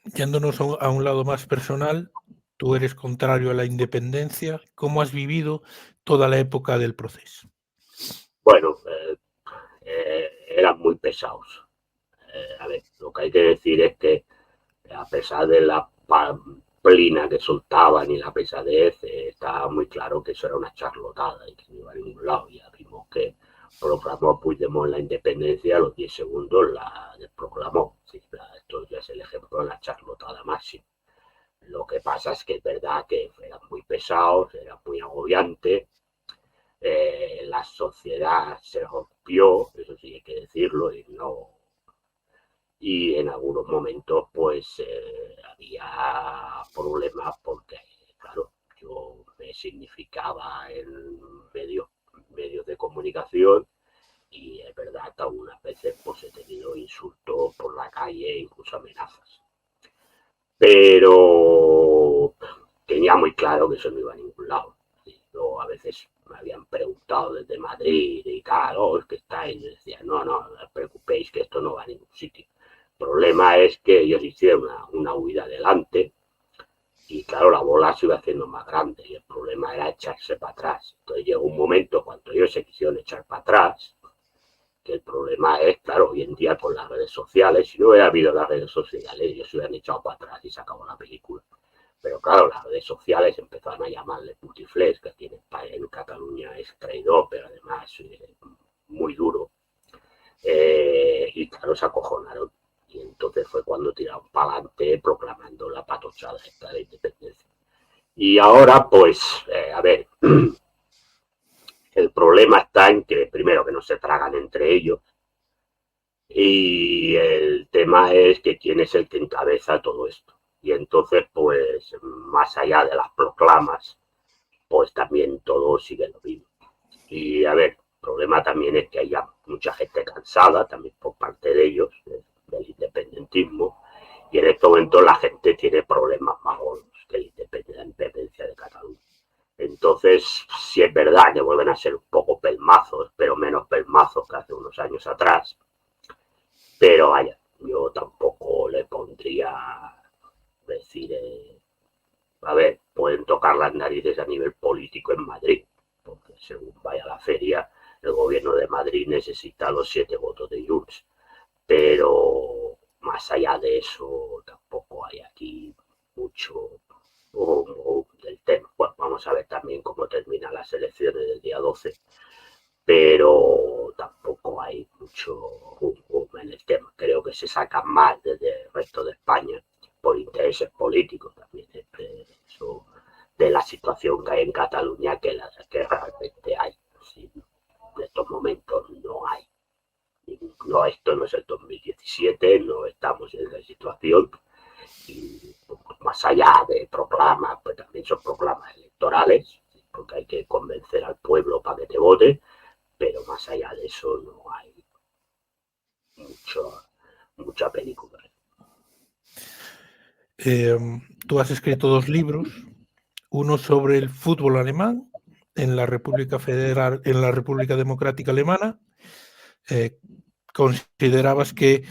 Yéndonos a un lado más personal, tú eres contrario a la independencia. ¿Cómo has vivido toda la época del proceso? Bueno, eran muy pesados. A ver, lo que hay que decir es que a pesar de la pamplina que soltaban y la pesadez, estaba muy claro que eso era una charlotada y que no iba a ningún lado. Ya vimos que proclamó Puigdemont la independencia, a los 10 segundos la desproclamó. Sí, esto ya es el ejemplo de la charlotada máxima. Lo que pasa es que es verdad que eran muy pesados, era muy agobiante. La sociedad se rompió, eso sí hay que decirlo, y no, y en algunos momentos pues había problemas porque, claro, yo me significaba en medios de comunicación y es verdad que algunas veces pues he tenido insultos por la calle, incluso amenazas. Pero tenía muy claro que eso no iba a ningún lado. Yo a veces me habían preguntado desde Madrid y tal, oh, es que estáis, y decía, no, no os preocupéis que esto no va a ningún sitio. El problema es que ellos hicieron una huida adelante y claro, la bola se iba haciendo más grande y el problema era echarse para atrás. Entonces llegó un momento cuando ellos se quisieron echar para atrás, que el problema es, claro, hoy en día con las redes sociales, si no hubiera habido las redes sociales, ellos se hubieran echado para atrás y se acabó la película. Pero claro, las redes sociales empezaron a llamarle putiflés, que aquí en Cataluña es traidor, pero además muy duro. Y claro, se acojonaron. Y entonces fue cuando tiraron para adelante proclamando la patochada esta de la independencia. Y ahora, pues, a ver, el problema está en que, primero, que no se tragan entre ellos. Y el tema es que quién es el que encabeza todo esto. Y entonces, pues, más allá de las proclamas, pues también todo sigue lo mismo. Y a ver, el problema también es que haya mucha gente cansada, también por parte de ellos, del independentismo, y en este momento la gente tiene problemas más gordos que la independencia de Cataluña. Entonces, sí es verdad que vuelven a ser un poco pelmazos, pero menos pelmazos que hace unos años atrás. Pero vaya, yo tampoco le pondría decir, a ver, pueden tocar las narices a nivel político en Madrid, porque según vaya la feria, el gobierno de Madrid necesita los 7 votos de Junts, pero más allá de eso tampoco hay aquí mucho del tema. Bueno, vamos a ver también cómo terminan las elecciones del día 12, pero tampoco hay mucho en el tema. Creo que se saca más desde el resto de España por intereses políticos también eso, de la situación que hay en Cataluña que realmente hay. Sí, en estos momentos no hay. No, esto no es el 2017, no estamos en esa situación. Y más allá de proclamas, pues también son proclamas electorales, porque hay que convencer al pueblo para que te vote, pero más allá de eso no hay mucha película. Tú has escrito 2 libros, uno sobre el fútbol alemán en la República Federal, en la República Democrática Alemana. Considerabas que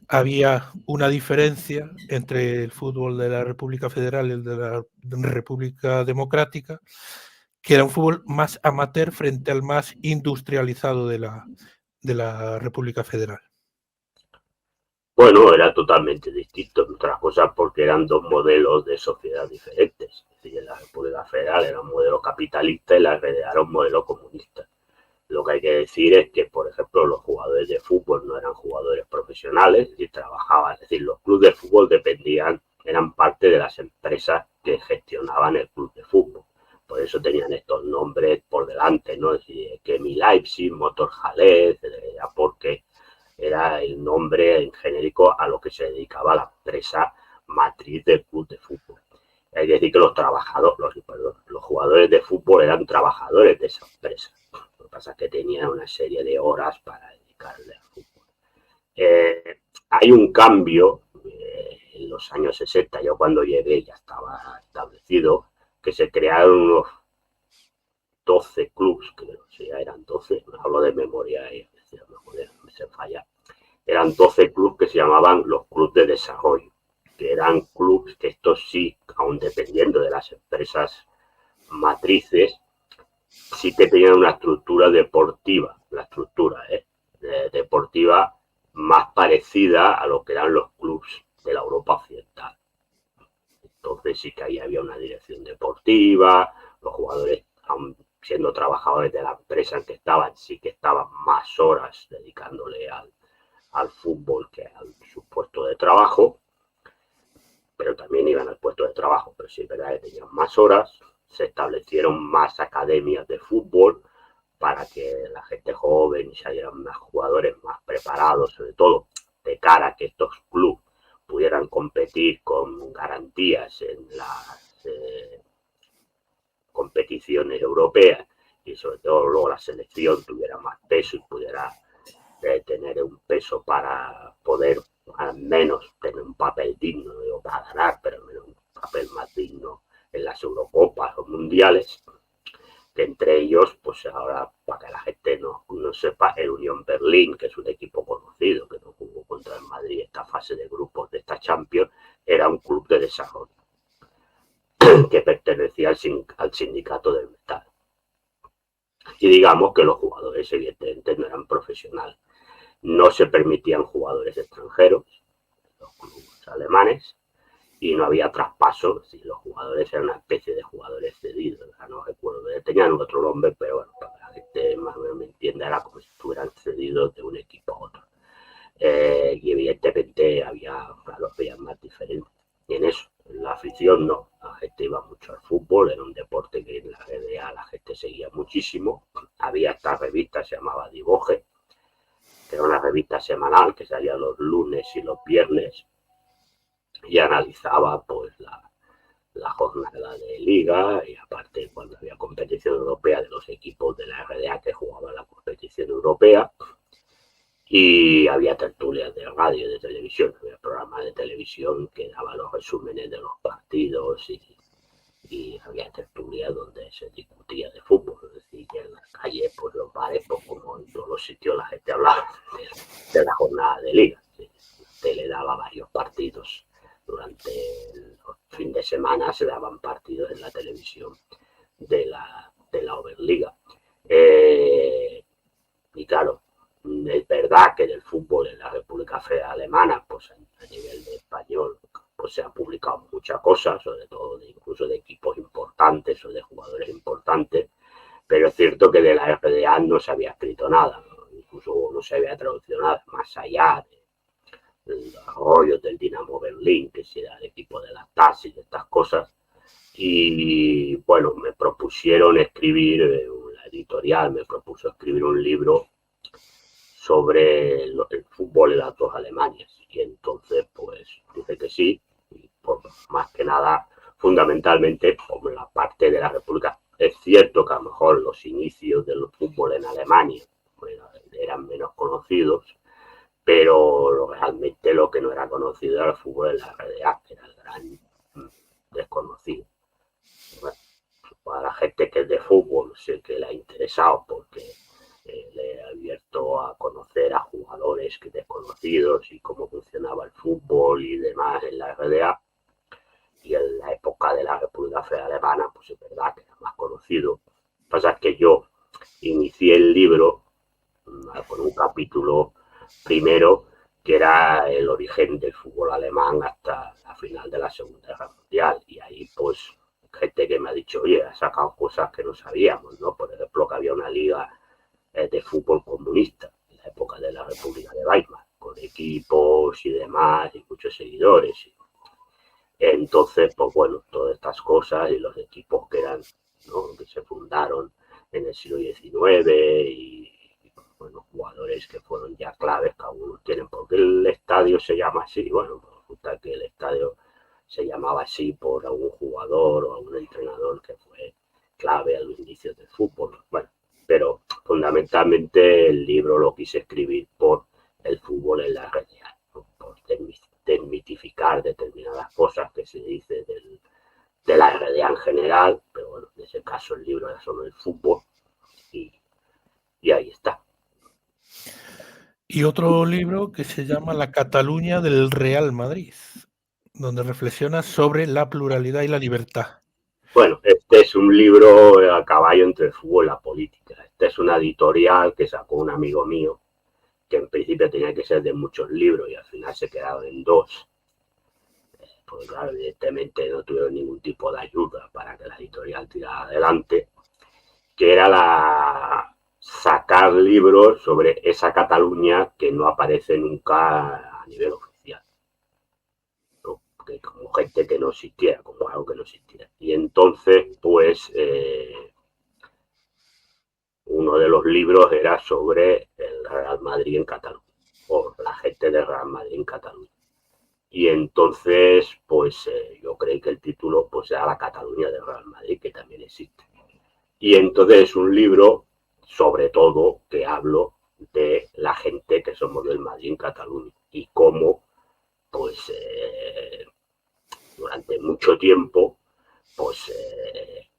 había una diferencia entre el fútbol de la República Federal y el de la República Democrática, que era un fútbol más amateur frente al más industrializado de la República Federal. Bueno, era totalmente distinto, entre otras cosas porque eran dos modelos de sociedad diferentes. Es decir, en la República Federal era un modelo capitalista y la RDA era un modelo comunista. Lo que hay que decir es que, por ejemplo, los jugadores de fútbol no eran jugadores profesionales y trabajaban, es decir, los clubes de fútbol eran parte de las empresas que gestionaban el club de fútbol. por eso tenían estos nombres por delante, ¿no? Es decir, Chemie Leipzig, Motor Halle, porque era el nombre en genérico a lo que se dedicaba la empresa matriz del club de fútbol. Hay que decir que los jugadores de fútbol eran trabajadores de esa empresa. Lo que pasa es que tenían una serie de horas para dedicarle al fútbol. Hay un cambio en los años 60, yo cuando llegué ya estaba establecido, que se crearon unos 12 clubs, creo que ya eran 12, hablo de memoria y me se falla. Eran 12 clubs que se llamaban los clubs de desarrollo, que eran clubs que estos sí, aun dependiendo de las empresas matrices, sí que tenían una estructura deportiva, deportiva más parecida a lo que eran los clubs de la Europa occidental. Entonces sí que ahí había una dirección deportiva, los jugadores, aun siendo trabajadores de la empresa en que estaban, sí que estaban más horas dedicándole al fútbol que a su puesto de trabajo, pero también iban al puesto de trabajo, pero sí es verdad que tenían más horas, se establecieron más academias de fútbol para que la gente joven salieran más jugadores más preparados, sobre todo de cara a que estos clubes pudieran competir con garantías en las competiciones europeas y sobre todo luego la selección tuviera más peso y pudiera tener un peso para poder al menos tener un papel digno, no digo para ganar, pero al menos un papel más digno en las Eurocopas o mundiales, que entre ellos, pues ahora, para que la gente no sepa, el Unión Berlín, que es un equipo conocido, que no jugó contra el Madrid esta fase de grupos de esta Champions, era un club de desarrollo que pertenecía al sindicato del metal. Y digamos que los jugadores evidentemente no eran profesionales. No se permitían jugadores extranjeros, los clubes alemanes, y no había traspasos, y los jugadores eran una especie de jugadores cedidos, o sea, no recuerdo, tenían otro nombre, pero bueno, para que la gente más o menos me entienda, era como si estuvieran cedidos de un equipo a otro. Y evidentemente los veían más diferentes. Y en eso, en la afición no, la gente iba mucho al fútbol, era un deporte que en la RDA la gente seguía muchísimo. Había esta revista, se llamaba Divoje, que era una revista semanal que salía los lunes y los viernes y analizaba pues la jornada de liga y aparte cuando había competición europea de los equipos de la RDA que jugaban la competición europea, y había tertulias de radio y de televisión, había programas de televisión que daban los resúmenes de los partidos y había tertulias donde se discutía de fútbol, es decir, que en las calles, pues los bares, pues como en todos los sitios la gente hablaba de la jornada de liga. La tele daba varios partidos durante el fin de semana, se daban partidos en la televisión de la Oberliga. Y claro, es verdad que del fútbol en la República Federal Alemana, pues a nivel de español, pues se han publicado muchas cosas, sobre todo incluso de equipos importantes o de jugadores importantes, pero es cierto que de la RDA no se había escrito nada, ¿no? Incluso no se había traducido nada, más allá del desarrollo del Dinamo Berlín, que si era el equipo de las TAS y de estas cosas. Y bueno, me propusieron escribir, la editorial me propuso escribir un libro sobre el fútbol en las dos Alemanias. Y entonces, pues, dije que sí, y por más que nada, fundamentalmente, por la parte de la República. Es cierto que a lo mejor los inicios del fútbol en Alemania bueno, eran menos conocidos, pero realmente lo que no era conocido era el fútbol en la RDA, que era el gran desconocido. Bueno, para la gente que es de fútbol, sé que le ha interesado porque le he abierto a conocer a jugadores desconocidos y cómo funcionaba el fútbol y demás en la RDA. Y en la época de la República Federal Alemana, pues es verdad que era más conocido. Lo que pasa es que yo inicié el libro con un capítulo primero que era el origen del fútbol alemán hasta la final de la Segunda Guerra Mundial. Y ahí, pues, gente que me ha dicho, oye, ha sacado cosas que no sabíamos, ¿no? Por ejemplo, que había una liga de fútbol comunista en la época de la República de Weimar, con equipos y demás y muchos seguidores. Entonces, pues bueno, todas estas cosas y los equipos que eran ¿no?, que se fundaron en el siglo XIX y bueno, jugadores que fueron ya claves, que algunos tienen. ¿Por qué el estadio se llama así? Bueno, pues resulta que el estadio se llamaba así por algún jugador o algún entrenador que fue clave a los inicios del fútbol. Bueno, pero fundamentalmente el libro lo quise escribir por el fútbol en la realidad, ¿no?, por desmitificar determinadas cosas que se dice de la realidad en general, pero bueno, en ese caso el libro era sobre el fútbol y, y ahí está. Y otro libro que se llama La Cataluña del Real Madrid, donde reflexionas sobre la pluralidad y la libertad. Bueno, este es un libro a caballo entre el fútbol y la política. Este es una editorial que sacó un amigo mío, que en principio tenía que ser de muchos libros y al final se quedaron en 2. Pues claro, evidentemente no tuvieron ningún tipo de ayuda para que la editorial tirara adelante, que era sacar libros sobre esa Cataluña que no aparece nunca a nivel oficial, ¿no?, que como gente que no existiera, como algo que no existiera. Y entonces, pues, uno de los libros era sobre el Real Madrid en Cataluña, o la gente del Real Madrid en Cataluña. Y entonces, pues yo creí que el título pues era La Cataluña del Real Madrid, que también existe. Y entonces es un libro, sobre todo, que hablo de la gente que somos del Madrid en Cataluña y cómo, pues, durante mucho tiempo, pues,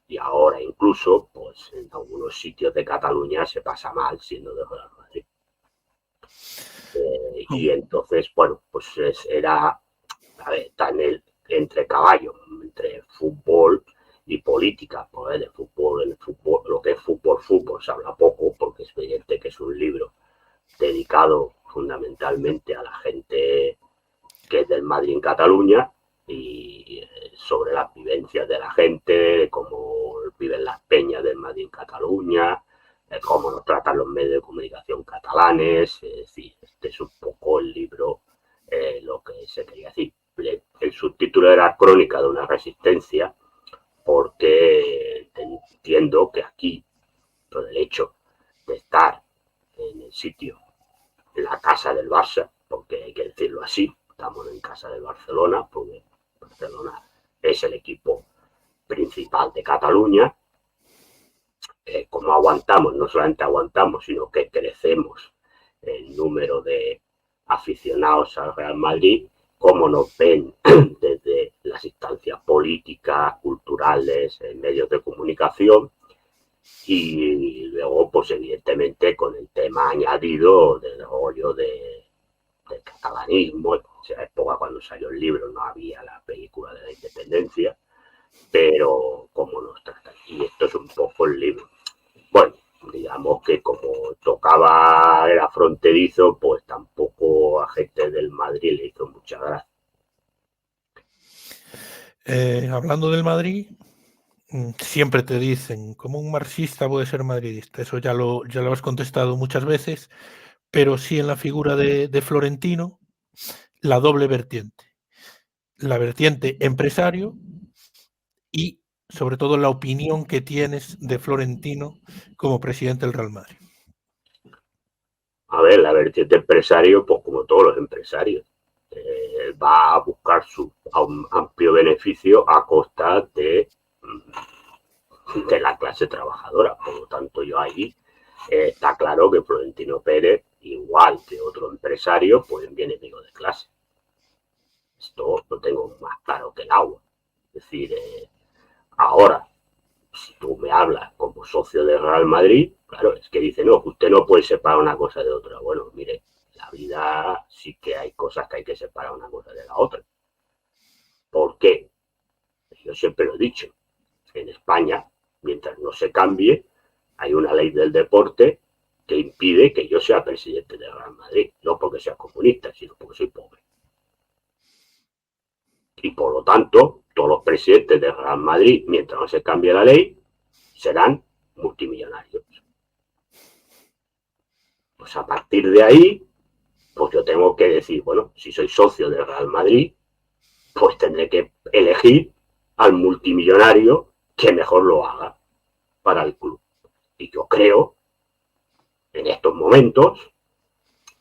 y ahora incluso, pues, en algunos sitios de Cataluña se pasa mal siendo de Real Madrid. Y entonces, bueno, pues era, a ver, está entre caballos, entre fútbol y política. Pues de fútbol, en el fútbol, lo que es fútbol se habla poco, porque es evidente que es un libro dedicado fundamentalmente a la gente que es del Madrid en Cataluña y sobre las vivencias de la gente, de cómo viven las peñas del Madrid en Cataluña, cómo nos tratan los medios de comunicación catalanes. Es decir, este es un poco el libro, lo que se quería decir. El subtítulo era Crónica de una resistencia, porque entiendo que aquí, por el hecho de estar en el sitio, en la casa del Barça, porque hay que decirlo así, estamos en casa del Barcelona, porque Barcelona es el equipo principal de Cataluña. Como aguantamos, no solamente aguantamos, sino que crecemos el número de aficionados al Real Madrid, cómo nos ven desde las instancias políticas, culturales, medios de comunicación, y luego, pues evidentemente, con el tema añadido del rollo del catalanismo. En esa época, cuando salió el libro, no había la película de la independencia, pero cómo nos tratan. Y esto es un poco el libro. Bueno, digamos que como tocaba, era fronterizo, pues tampoco a gente del Madrid le hizo mucha gracia. Hablando del Madrid, siempre te dicen, ¿cómo un marxista puede ser madridista? Eso ya lo has contestado muchas veces, pero sí en la figura de Florentino, la doble vertiente. La vertiente empresario y, sobre todo, la opinión que tienes de Florentino como presidente del Real Madrid. A ver, la vertiente empresario, pues como todos los empresarios, va a buscar su amplio beneficio a costa de la clase trabajadora. Por lo tanto, yo ahí está claro que Florentino Pérez, igual que otro empresario, pues viene enemigo de clase. Esto lo tengo más claro que el agua. Es decir, ahora, si tú me hablas como socio de Real Madrid, claro, es que dice, no, usted no puede separar una cosa de otra. Bueno, mire, la vida sí que hay cosas que hay que separar una cosa de la otra. ¿Por qué? Yo siempre lo he dicho. En España, mientras no se cambie, hay una ley del deporte que impide que yo sea presidente de Real Madrid. No porque sea comunista, sino porque soy pobre. Y por lo tanto, todos los presidentes de Real Madrid, mientras no se cambie la ley, serán multimillonarios. Pues a partir de ahí, pues yo tengo que decir, bueno, si soy socio de Real Madrid, pues tendré que elegir al multimillonario que mejor lo haga. para el club. Y yo creo, en estos momentos,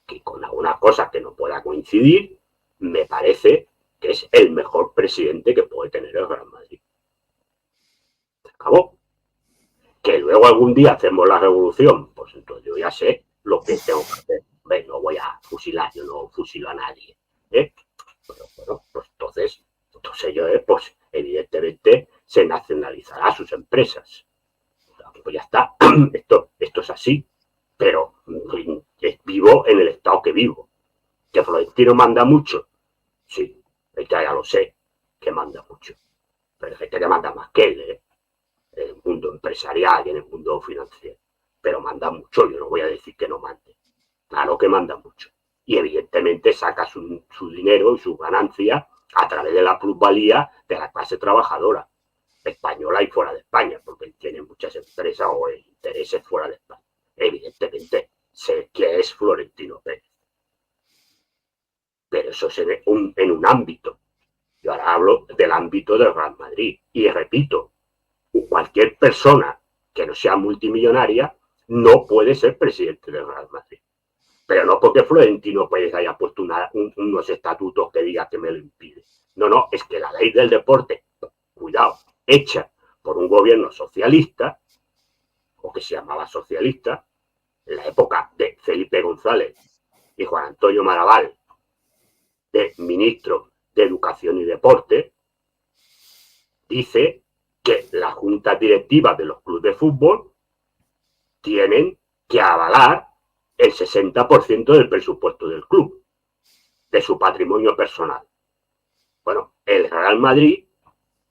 que con algunas cosas que no pueda coincidir, me parece que es el mejor presidente que puede tener el Real Madrid. Se acabó. Que luego algún día hacemos la revolución, pues entonces yo ya sé lo que tengo que hacer. ¿Ves? No voy a fusilar, yo no fusilo a nadie. Pero bueno, pues entonces ellos, pues evidentemente se nacionalizará sus empresas. Pues ya está, esto es así, pero vivo en el estado que vivo. ¿Que Florentino manda mucho? Sí, ya lo sé, que manda mucho. Pero hay gente que manda más que él, en el mundo empresarial y en el mundo financiero. Pero manda mucho, yo no voy a decir que no mande. Claro que manda mucho. Y evidentemente saca su dinero y sus ganancias a través de la plusvalía de la clase trabajadora española y fuera de España, porque tiene muchas empresas o intereses fuera de España. Evidentemente sé que es Florentino Pérez. Pero eso es en un ámbito. Yo ahora hablo del ámbito del Real Madrid. Y repito, cualquier persona que no sea multimillonaria no puede ser presidente del Real Madrid. Pero no porque Florentino Pérez haya puesto unos estatutos que diga que me lo impide. No, es que la ley del deporte, cuidado, hecha por un gobierno socialista, o que se llamaba socialista, en la época de Felipe González y Juan Antonio Maraval, de ministro de Educación y Deporte, dice que las juntas directivas de los clubes de fútbol tienen que avalar el 60% del presupuesto del club, de su patrimonio personal. Bueno, el Real Madrid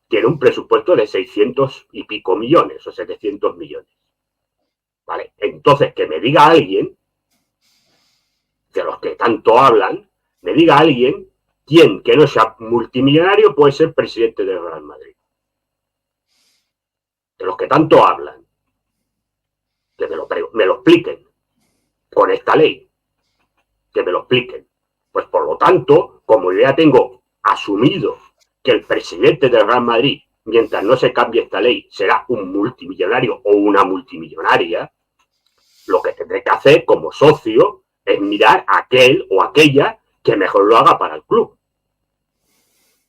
tiene un presupuesto de 600 y pico millones o 700 millones. ¿Vale? Entonces, que me diga alguien, de los que tanto hablan, me diga alguien quién que no sea multimillonario puede ser presidente del Real Madrid. De los que tanto hablan, que me lo expliquen con esta ley, que me lo expliquen. Pues por lo tanto, como yo ya tengo asumido que el presidente del Real Madrid, mientras no se cambie esta ley, será un multimillonario o una multimillonaria, lo que tendré que hacer como socio es mirar a aquel o aquella que mejor lo haga para el club.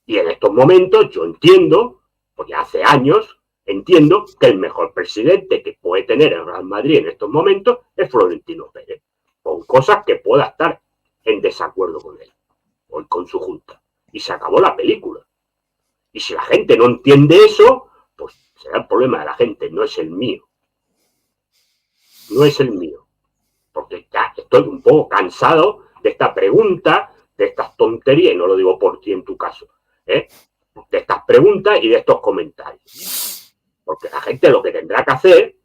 Y en estos momentos yo entiendo, porque hace años, entiendo que el mejor presidente que puede tener el Real Madrid en estos momentos es Florentino Pérez, con cosas que pueda estar en desacuerdo con él o con su junta. Y se acabó la película. Y si la gente no entiende eso, pues será el problema de la gente, no es el mío. No es el mío. Porque ya estoy un poco cansado de esta pregunta, de estas tonterías, y no lo digo por ti en tu caso, de estas preguntas y de estos comentarios. Porque la gente lo que tendrá que hacer,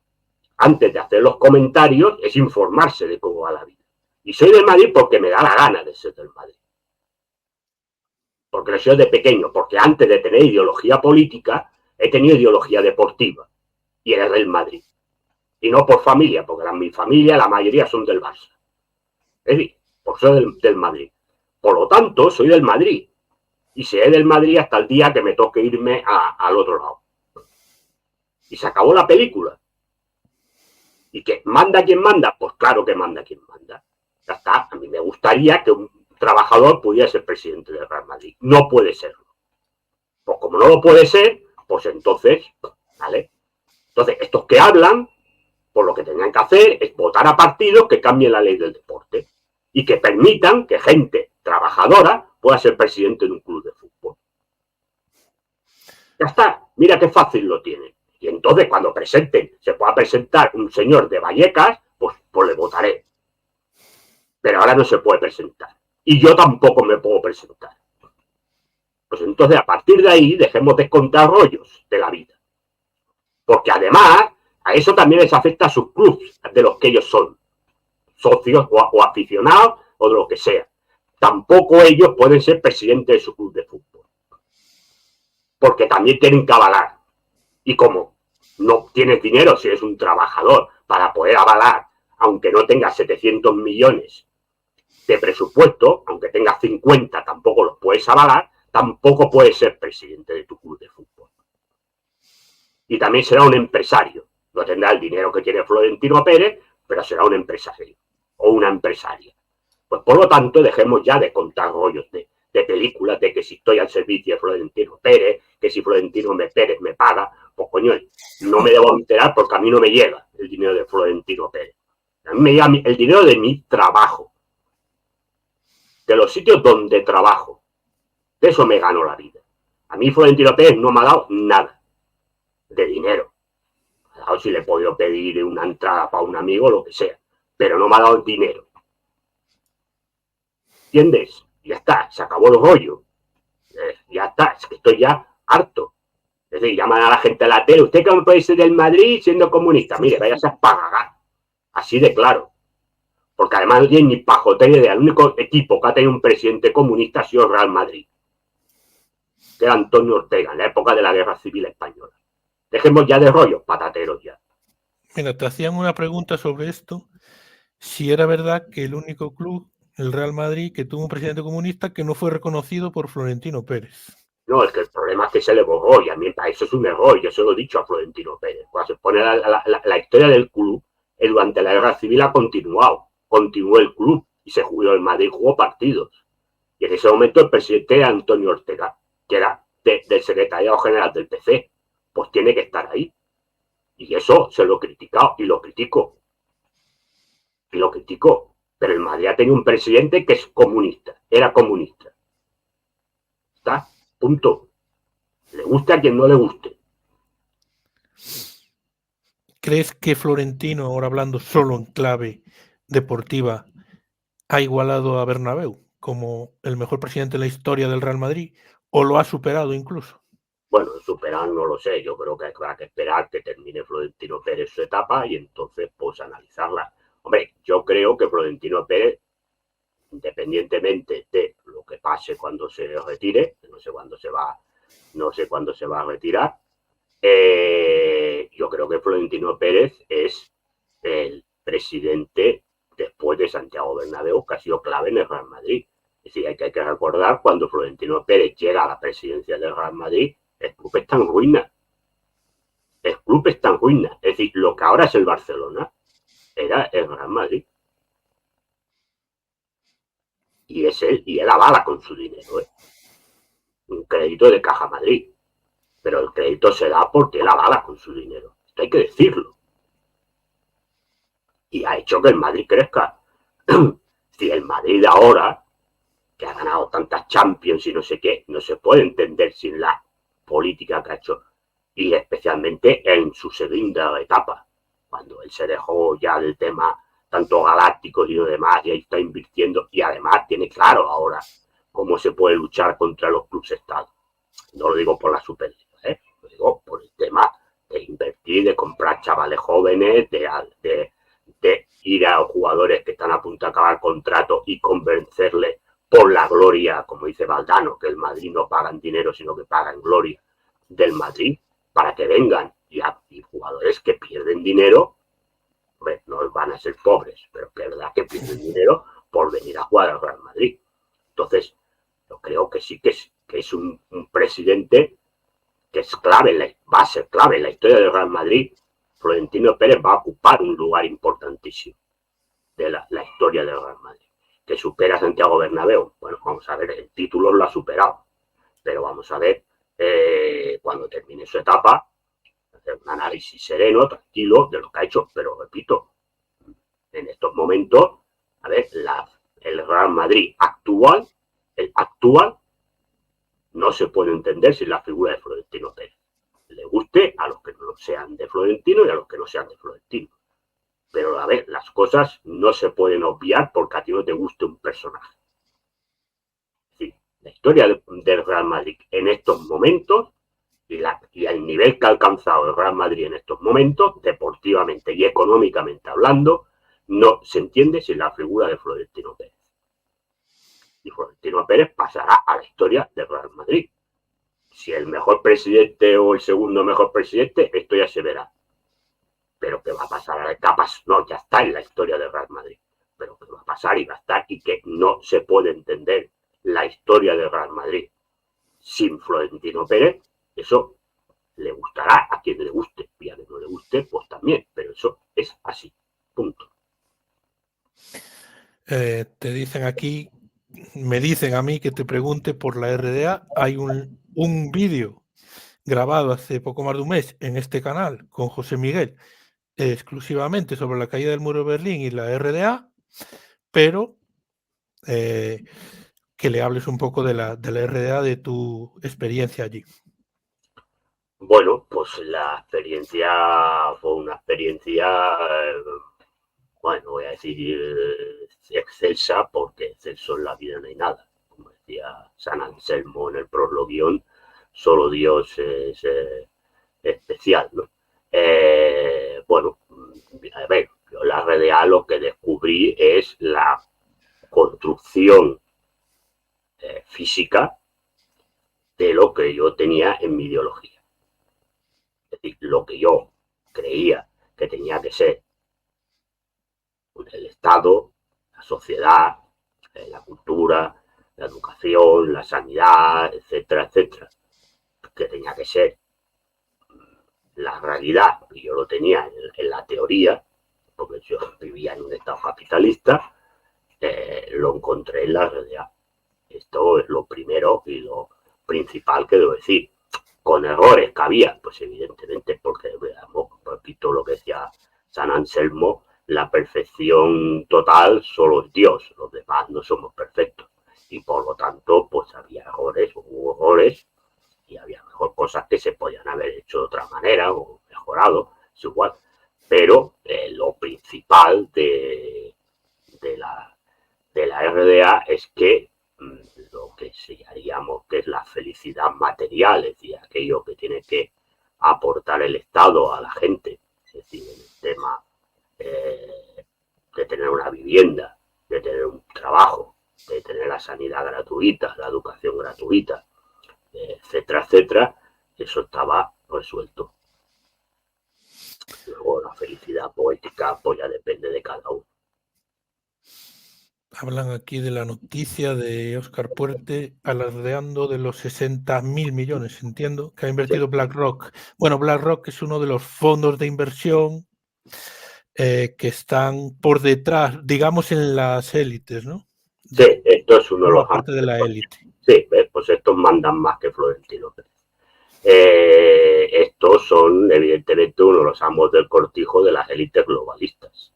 antes de hacer los comentarios, es informarse de cómo va la vida. Y soy del Madrid porque me da la gana de ser del Madrid. Porque lo soy de pequeño, porque antes de tener ideología política, he tenido ideología deportiva. Y era del Madrid. Y no por familia, porque mi familia, la mayoría son del Barça. Es decir, por ser del Madrid. Por lo tanto, soy del Madrid. Y seré del Madrid hasta el día que me toque irme al otro lado. Y se acabó la película. ¿Y que manda quien manda? Pues claro que manda quien manda. Ya está. A mí me gustaría que un trabajador pudiera ser presidente del Real Madrid. No puede serlo. Pues como no lo puede ser, pues entonces, ¿vale? Entonces, estos que hablan, pues lo que tendrían que hacer es votar a partidos que cambien la ley del deporte y que permitan que gente trabajadora pueda ser presidente de un club de fútbol. Ya está, mira qué fácil lo tienen. Y entonces cuando se pueda presentar un señor de Vallecas, pues le votaré. Pero ahora no se puede presentar. Y yo tampoco me puedo presentar. Pues entonces a partir de ahí dejemos de contar rollos de la vida. Porque además a eso también les afecta a sus clubes de los que ellos son socios o aficionados o de lo que sea. Tampoco ellos pueden ser presidentes de su club de fútbol. Porque también tienen que avalar. Y como no tienes dinero si eres un trabajador para poder avalar, aunque no tengas 700 millones de presupuesto, aunque tengas 50 tampoco los puedes avalar, tampoco puedes ser presidente de tu club de fútbol. Y también será un empresario. No tendrá el dinero que tiene Florentino Pérez, pero será un empresario o una empresaria. Pues por lo tanto, dejemos ya de contar rollos de películas, de que si estoy al servicio de Florentino Pérez, que si Florentino Pérez me paga, pues coño, no me debo enterar porque a mí no me llega el dinero de Florentino Pérez. A mí me llega el dinero de mi trabajo, de los sitios donde trabajo. De eso me gano la vida. A mí Florentino Pérez no me ha dado nada de dinero. Me ha dado si le he podido pedir una entrada para un amigo, lo que sea, pero no me ha dado dinero. ¿Entiendes? Ya está, se acabó el rollo. Ya está, es que estoy ya harto. Es decir, llaman a la gente a la tele, ¿usted cómo puede ser del Madrid siendo comunista? Mire, váyase a pagar. Así de claro. Porque además no tiene ni pajotera idea. El único equipo que ha tenido un presidente comunista ha sido el Real Madrid, que era Antonio Ortega, en la época de la Guerra Civil Española. Dejemos ya de rollos patateros ya. Mira, te hacían una pregunta sobre esto, si era verdad que el único club, el Real Madrid, que tuvo un presidente comunista que no fue reconocido por Florentino Pérez. No, es que el problema es que se le borró y a mí eso es un error, yo se lo he dicho a Florentino Pérez. Cuando se pone la historia del club, durante la Guerra Civil ha continuado, continuó el club y se jugó el Madrid, jugó partidos. Y en ese momento el presidente era Antonio Ortega, que era del secretariado general del PC, pues tiene que estar ahí. Y eso se lo he criticado y lo critico. Y lo critico. Pero el Madrid ha tenido un presidente que es comunista, era comunista. ¿Está? Punto. Le guste a quien no le guste. ¿Crees que Florentino, ahora hablando solo en clave deportiva, ha igualado a Bernabéu como el mejor presidente de la historia del Real Madrid o lo ha superado incluso? Bueno, superar no lo sé, yo creo que habrá que esperar que termine Florentino Pérez su etapa y entonces pues analizarla. Hombre, yo creo que Florentino Pérez, independientemente de lo que pase cuando se retire, no sé cuándo se va a retirar, yo creo que Florentino Pérez es el presidente después de Santiago Bernabéu que ha sido clave en el Real Madrid. Es decir, hay que recordar cuando Florentino Pérez llega a la presidencia del Real Madrid, el club está en ruina. El club está en ruina. Es decir, lo que ahora es el Barcelona era el Real Madrid. Y es él, y él avala con su dinero, un crédito de Caja Madrid. Pero el crédito se da porque él avala con su dinero. Esto hay que decirlo. Y ha hecho que el Madrid crezca. Si el Madrid ahora, que ha ganado tantas Champions y no sé qué, no se puede entender sin la política que ha hecho, y especialmente en su segunda etapa, cuando él se dejó ya del tema tanto galácticos y lo demás, y ahí está invirtiendo, y además tiene claro ahora cómo se puede luchar contra los clubes estados. No lo digo por la Superliga, lo digo por el tema de invertir, de comprar chavales jóvenes, de ir a jugadores que están a punto de acabar contrato y convencerles por la gloria, como dice Valdano, que el Madrid no paga en dinero, sino que paga en gloria del Madrid, para que vengan y jugadores que pierden dinero, pues no van a ser pobres, pero es verdad que pierden dinero por venir a jugar al Real Madrid. Entonces, yo creo que sí que es un presidente que es clave, va a ser clave en la historia del Real Madrid. Florentino Pérez va a ocupar un lugar importantísimo de la historia del Real Madrid. Que supera a Santiago Bernabéu. Bueno, vamos a ver, el título lo ha superado, pero vamos a ver cuando termine su etapa, hacer un análisis sereno, tranquilo de lo que ha hecho, pero repito, en estos momentos, a ver, el Real Madrid actual, el actual, no se puede entender sin la figura de Florentino Pérez. Le guste a los que no sean de Florentino y a los que no sean de Florentino. Pero a ver, las cosas no se pueden obviar porque a ti no te guste un personaje. Sí, la historia del Real Madrid en estos momentos y el nivel que ha alcanzado el Real Madrid en estos momentos, deportivamente y económicamente hablando, no se entiende sin la figura de Florentino Pérez. Y Florentino Pérez pasará a la historia del Real Madrid. Si el mejor presidente o el segundo mejor presidente, esto ya se verá. Pero que va a pasar a la etapa, no, ya está en la historia del Real Madrid. Pero que va a pasar y va a estar y que no se puede entender la historia del Real Madrid sin Florentino Pérez. Eso le gustará a quien le guste y a quien no le guste, pues también. te dicen aquí, me dicen a mí que te pregunte por la RDA. Hay un vídeo grabado hace poco más de un mes en este canal con José Miguel, exclusivamente sobre la caída del muro de Berlín y la RDA, pero que le hables un poco de la RDA, de tu experiencia allí. Bueno, pues la experiencia fue una experiencia, bueno, voy a decir excelsa, porque excelso en la vida no hay nada. Como decía San Anselmo en el Proslogión, solo Dios es especial, ¿no? Bueno, a ver, yo en la RDA lo que descubrí es la construcción física de lo que yo tenía en mi ideología. Es decir, lo que yo creía que tenía que ser el Estado, la sociedad, la cultura, la educación, la sanidad, etcétera, etcétera, que tenía que ser la realidad, y yo lo tenía en la teoría, porque yo vivía en un Estado capitalista, lo encontré en la realidad. Esto es lo primero y lo principal que debo decir. Con errores que había, pues evidentemente, porque veamos, repito lo que decía San Anselmo, la perfección total solo es Dios, los demás no somos perfectos. Y por lo tanto, pues había errores, hubo errores, y había mejor cosas que se podían haber hecho de otra manera o mejorado, es igual. Pero lo principal de la RDA es que lo que seríamos que es la felicidad material, es decir, aquello que tiene que aportar el Estado a la gente, es decir, en el tema de tener una vivienda, de tener un trabajo, de tener la sanidad gratuita, la educación gratuita, etcétera, etcétera, eso estaba resuelto. Luego la felicidad poética pues ya depende de cada uno. Hablan aquí de la noticia de Óscar Puente alardeando de los 60.000 millones, entiendo, que ha invertido BlackRock. Bueno, BlackRock es uno de los fondos de inversión que están por detrás, digamos, en las élites, ¿no? Sí, esto es uno de los parte de la élite. Sí, pues estos mandan más que Florentino Pérez. Estos son, evidentemente, uno de los amos del cortijo de las élites globalistas.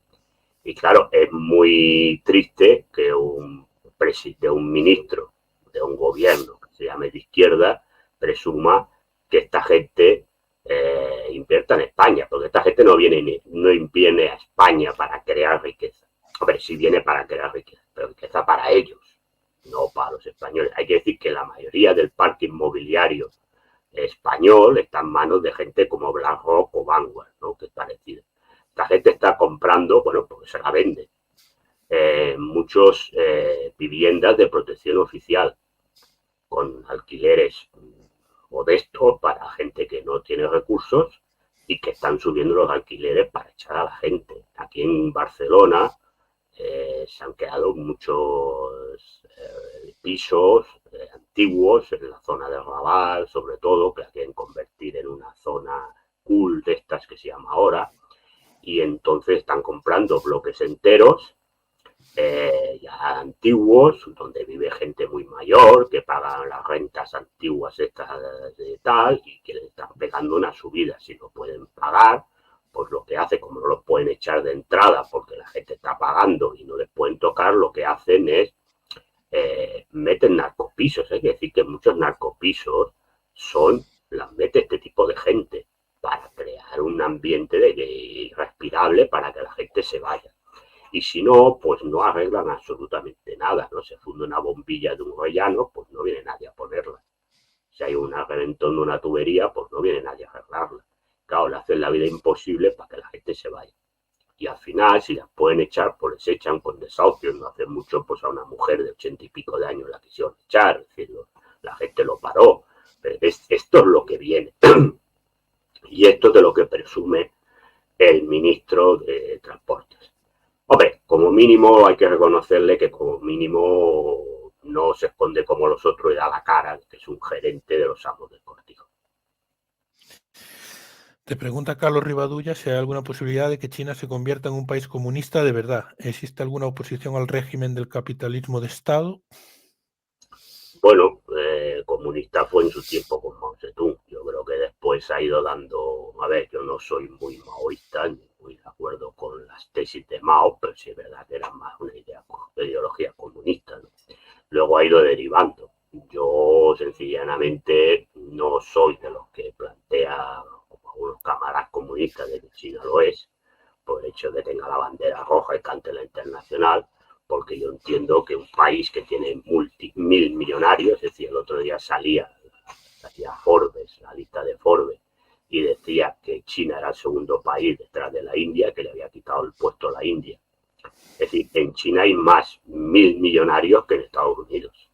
Y claro, es muy triste que un ministro de un gobierno que se llame de izquierda presuma que esta gente invierta en España, porque esta gente no viene a España para crear riqueza. A ver, sí viene para crear riqueza, pero riqueza para ellos, no para los españoles. Hay que decir que la mayoría del parque inmobiliario español está en manos de gente como BlackRock o Vanguard, ¿no? Que es parecido. La gente está comprando, bueno, porque se la vende, muchos viviendas de protección oficial con alquileres modestos para gente que no tiene recursos y que están subiendo los alquileres para echar a la gente. Aquí en Barcelona se han quedado muchos pisos antiguos en la zona de Raval, sobre todo, que la quieren convertir en una zona cool de estas que se llama ahora, y entonces están comprando bloques enteros ya antiguos, donde vive gente muy mayor, que pagan las rentas antiguas estas de tal, y que le están pegando una subida. Si no pueden pagar, pues lo que hace, como no los pueden echar de entrada porque la gente está pagando y no les pueden tocar, lo que hacen es meten narcopisos. Es decir, que muchos narcopisos las mete este tipo de gente para crear un ambiente irrespirable para que la gente se vaya. Y si no, pues no arreglan absolutamente nada, ¿no? Se funde una bombilla de un rellano, pues no viene nadie a ponerla. Si hay un reventón de una tubería, pues no viene nadie a arreglarla. Claro, le hacen la vida imposible para que la gente se vaya. Y al final, si las pueden echar, pues les echan con desahucios. No hace mucho, pues a una mujer de 80 y pico de años la quisieron echar, es decir, la gente lo paró. Pero esto es lo que viene. Y esto es de lo que presume el ministro de Transportes. Hombre, como mínimo hay que reconocerle que como mínimo no se esconde como los otros y da la cara, que es un gerente de los amos del cortijo. Te pregunta Carlos Rivadulla si hay alguna posibilidad de que China se convierta en un país comunista de verdad. ¿Existe alguna oposición al régimen del capitalismo de Estado? Bueno, comunista fue en su tiempo con Mao Zedong. Yo creo que después ha ido dando, a ver, yo no soy muy maoísta ni muy de acuerdo con las tesis de Mao, pero sí es verdad que era más una ideología comunista, ¿no? Luego ha ido derivando. Yo sencillamente no soy de los que plantea, como algunos camaradas comunistas de que China lo es, por el hecho de que tenga la bandera roja y cante la internacional, porque yo entiendo que un país que tiene mil millonarios, es decir, el otro día salía Forbes, la lista de Forbes, y decía que China era el segundo país detrás de la India, que le había quitado el puesto a la India. Es decir, en China hay más millonarios que en Estados Unidos.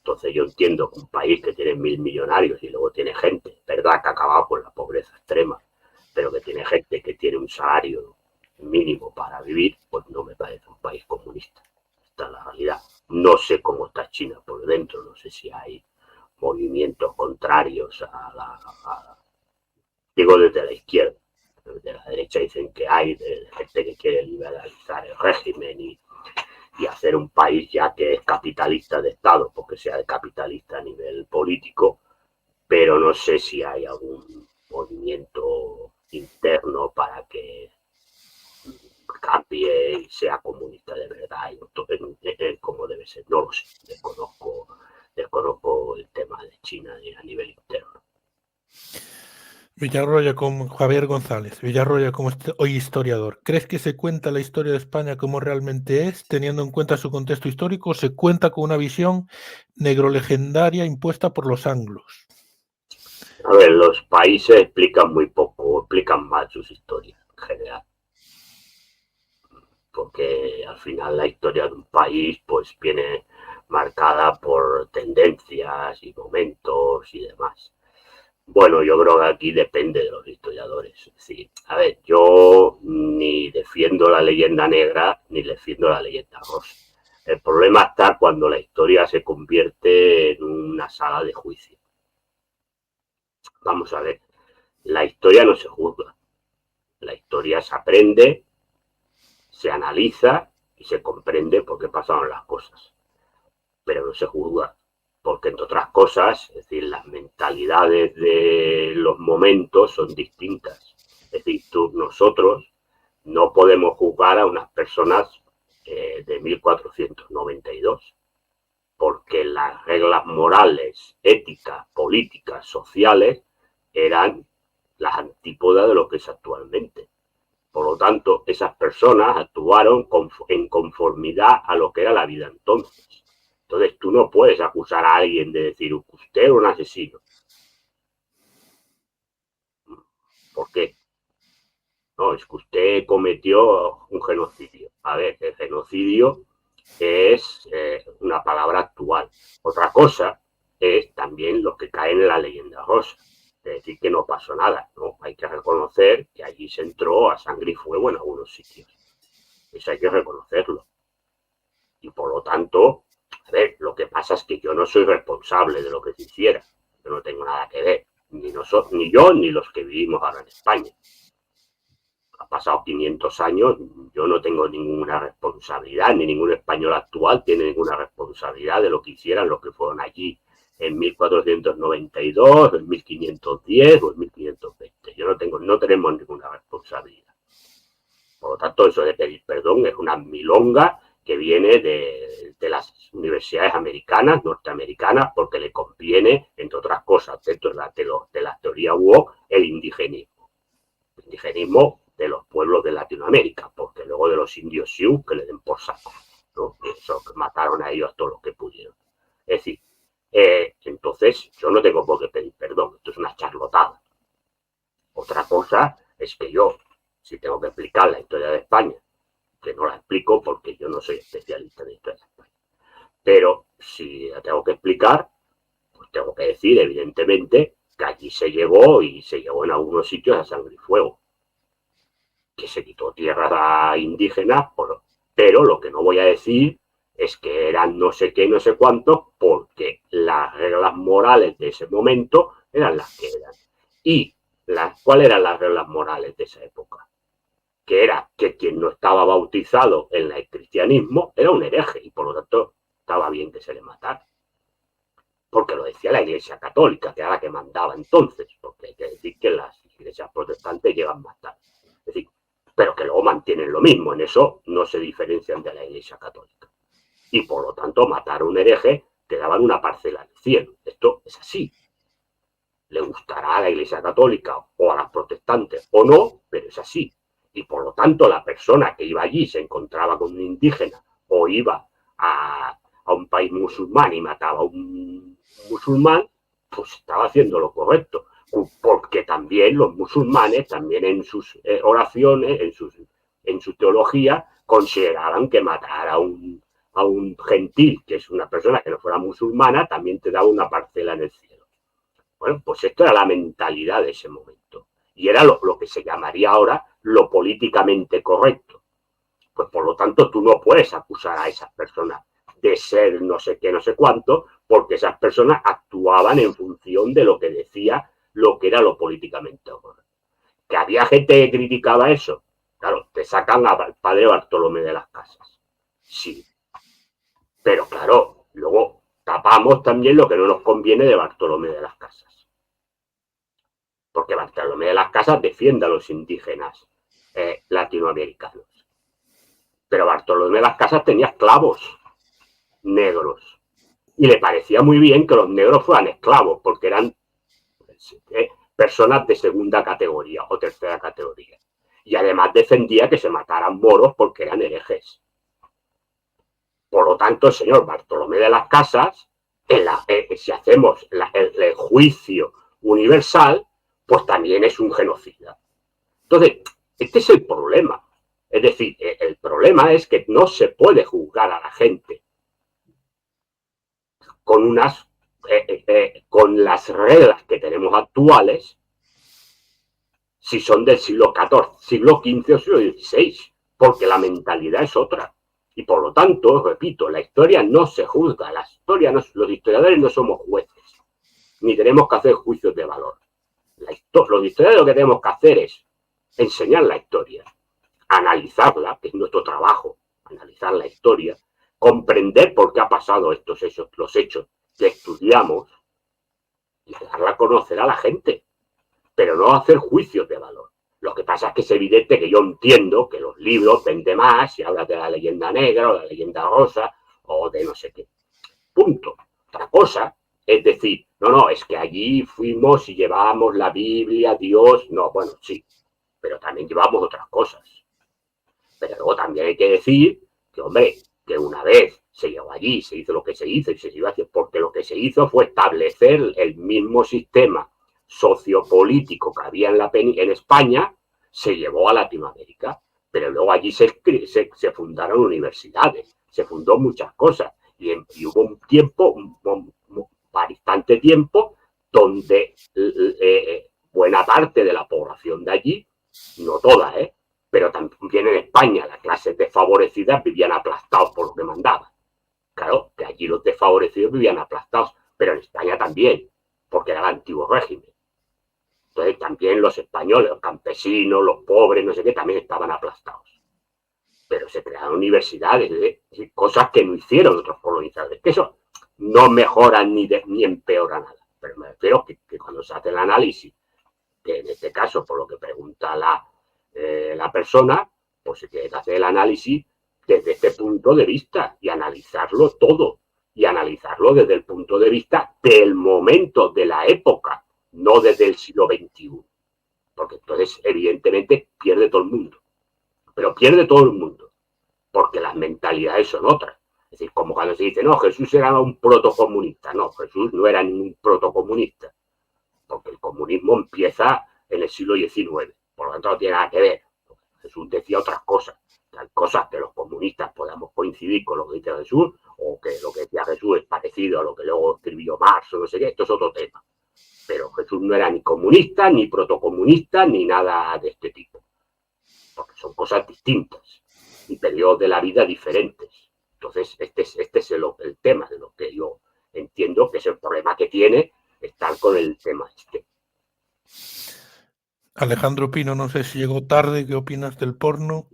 Entonces yo entiendo que un país que tiene millonarios y luego tiene gente, verdad, que ha acabado con la pobreza extrema, pero que tiene gente que tiene un salario mínimo para vivir, pues no me parece un país comunista. Esta es la realidad. No sé cómo está China por dentro, no sé si hay movimientos contrarios digo desde la izquierda. Desde la derecha dicen que hay de gente que quiere liberalizar el régimen y hacer un país ya que es capitalista de Estado, porque sea capitalista a nivel político, pero no sé si hay algún movimiento interno para que cambie y sea comunista de verdad como debe ser. No lo sé, desconozco el tema de China a nivel interno. Villarroya con Javier González. Villarroya como hoy historiador. ¿Crees que se cuenta la historia de España como realmente es, teniendo en cuenta su contexto histórico, o se cuenta con una visión negrolegendaria impuesta por los anglos? A ver, los países explican muy poco, explican mal sus historias en general. Porque al final la historia de un país pues viene marcada por tendencias y momentos y demás. Bueno, yo creo que aquí depende de los historiadores. Es decir, a ver, yo ni defiendo la leyenda negra ni defiendo la leyenda rosa. El problema está cuando la historia se convierte en una sala de juicio. Vamos a ver, la historia no se juzga. La historia se aprende, se analiza y se comprende por qué pasaron las cosas. Pero no se juzga. Porque, entre otras cosas, es decir, las mentalidades de los momentos son distintas. Es decir, nosotros no podemos juzgar a unas personas de 1492, porque las reglas morales, éticas, políticas, sociales eran las antípodas de lo que es actualmente. Por lo tanto, esas personas actuaron en conformidad a lo que era la vida entonces. Entonces, tú no puedes acusar a alguien de decir, usted es un asesino. ¿Por qué? No, es que usted cometió un genocidio. A ver, el genocidio es una palabra actual. Otra cosa es también lo que cae en la leyenda rosa. Es decir, que no pasó nada, ¿no? Hay que reconocer que allí se entró a sangre y fuego en algunos sitios. Eso hay que reconocerlo. Y por lo tanto, a ver, lo que pasa es que yo no soy responsable de lo que se hiciera. Yo no tengo nada que ver. Ni yo ni los que vivimos ahora en España. Ha pasado 500 años, yo no tengo ninguna responsabilidad, ni ningún español actual tiene ninguna responsabilidad de lo que hicieran los que fueron allí en 1492, en 1510 o en 1520. No tenemos ninguna responsabilidad. Por lo tanto, eso de pedir perdón es una milonga que viene de las universidades americanas, norteamericanas, porque le conviene, entre otras cosas, dentro de la teoría woke, el indigenismo. El indigenismo de los pueblos de Latinoamérica, porque luego de los indios Sioux que le den por saco, ¿no? Eso, que mataron a ellos todos los que pudieron. Es decir, entonces yo no tengo por qué pedir perdón, esto es una charlotada. Otra cosa es que yo, si tengo que explicar la historia de España, que no la explico porque yo no soy especialista en historia de España, pero si la tengo que explicar, pues tengo que decir, evidentemente, que allí se llegó y se llegó en algunos sitios a sangre y fuego, que se quitó tierras indígenas, pero lo que no voy a decir es que eran no sé qué, no sé cuántos, porque las reglas morales de ese momento eran las que eran. Y ¿Cuáles eran las reglas morales de esa época? Que era que quien no estaba bautizado en el cristianismo era un hereje y por lo tanto estaba bien que se le matara. Porque lo decía la Iglesia Católica, que era la que mandaba entonces, porque hay que decir que las iglesias protestantes llegan más tarde. Es decir, pero que luego mantienen lo mismo, en eso no se diferencian de la Iglesia Católica. Y por lo tanto, matar a un hereje te daban una parcela del cielo. Esto es así. Le gustará a la Iglesia Católica o a las protestantes o no, pero es así. Y por lo tanto, la persona que iba allí se encontraba con un indígena o iba a un país musulmán y mataba a un musulmán, pues estaba haciendo lo correcto. Porque también los musulmanes, también en sus oraciones, en su teología, consideraban que matar a un gentil, que es una persona que no fuera musulmana, también te daba una parcela en el cielo. Bueno, pues esto era la mentalidad de ese momento. Y era lo que se llamaría ahora lo políticamente correcto. Pues por lo tanto, tú no puedes acusar a esas personas de ser no sé qué, no sé cuánto, porque esas personas actuaban en función de lo que decía lo que era lo políticamente correcto. Que había gente que criticaba eso. Claro, te sacan al padre Bartolomé de las Casas. Sí. Pero claro, luego tapamos también lo que no nos conviene de Bartolomé de las Casas. Porque Bartolomé de las Casas defiende a los indígenas latinoamericanos. Pero Bartolomé de las Casas tenía esclavos negros. Y le parecía muy bien que los negros fueran esclavos, porque eran personas de segunda categoría o tercera categoría. Y además defendía que se mataran moros porque eran herejes. Por lo tanto, el señor Bartolomé de las Casas, si hacemos el juicio universal, pues también es un genocida. Entonces, este es el problema. Es decir, el problema es que no se puede juzgar a la gente con con las reglas que tenemos actuales si son del siglo XIV, siglo XV o siglo XVI, porque la mentalidad es otra. Y por lo tanto, repito, la historia no se juzga, la historia no, los historiadores no somos jueces, ni tenemos que hacer juicios de valor. Los historiadores lo que tenemos que hacer es enseñar la historia, analizarla, que es nuestro trabajo, analizar la historia, comprender por qué ha pasado estos hechos, los hechos que estudiamos y darla a conocer a la gente, pero no hacer juicios de valor. Lo que pasa es que es evidente que yo entiendo que los libros venden más si hablas de la leyenda negra o de la leyenda rosa o de no sé qué. Punto. Otra cosa es decir, no, es que allí fuimos y llevábamos la Biblia, Dios, no, bueno, sí, pero también llevamos otras cosas. Pero luego también hay que decir que, hombre, que una vez se llegó allí, se hizo lo que se hizo y se iba a hacer, porque lo que se hizo fue establecer el mismo sistema sociopolítico que había en España, se llevó a Latinoamérica. Pero luego allí se fundaron universidades, se fundó muchas cosas y hubo un tiempo, bastante tiempo, donde buena parte de la población de allí, no toda, pero también en España las clases desfavorecidas vivían aplastados por lo que mandaban. Claro, que allí los desfavorecidos vivían aplastados, pero en España también, porque era el antiguo régimen. Entonces también los españoles, los campesinos, los pobres, no sé qué, también estaban aplastados. Pero se crearon universidades, cosas que no hicieron otros colonizadores, que eso no mejora ni empeora nada. Pero me refiero que cuando se hace el análisis, que en este caso, por lo que pregunta la persona, pues se tiene que hacer el análisis desde este punto de vista y analizarlo todo. Y analizarlo desde el punto de vista del momento, de la época, no desde el siglo XXI. Porque entonces, evidentemente, pierde todo el mundo. Pero pierde todo el mundo. Porque las mentalidades son otras. Es decir, como cuando se dice, no, Jesús era un protocomunista. No, Jesús no era ningún protocomunista. Porque el comunismo empieza en el siglo XIX. Por lo tanto, no tiene nada que ver. Jesús decía otras cosas. Hay cosas que los comunistas podamos coincidir con lo que dice Jesús, o que lo que decía Jesús es parecido a lo que luego escribió Marx o no sé qué. Esto es otro tema. Pero Jesús no era ni comunista, ni protocomunista, ni nada de este tipo. Porque son cosas distintas y periodos de la vida diferentes. Entonces, este es el tema de lo que yo entiendo que es el problema que tiene estar con el tema este. Alejandro Pino, no sé si llegó tarde, ¿qué opinas del porno?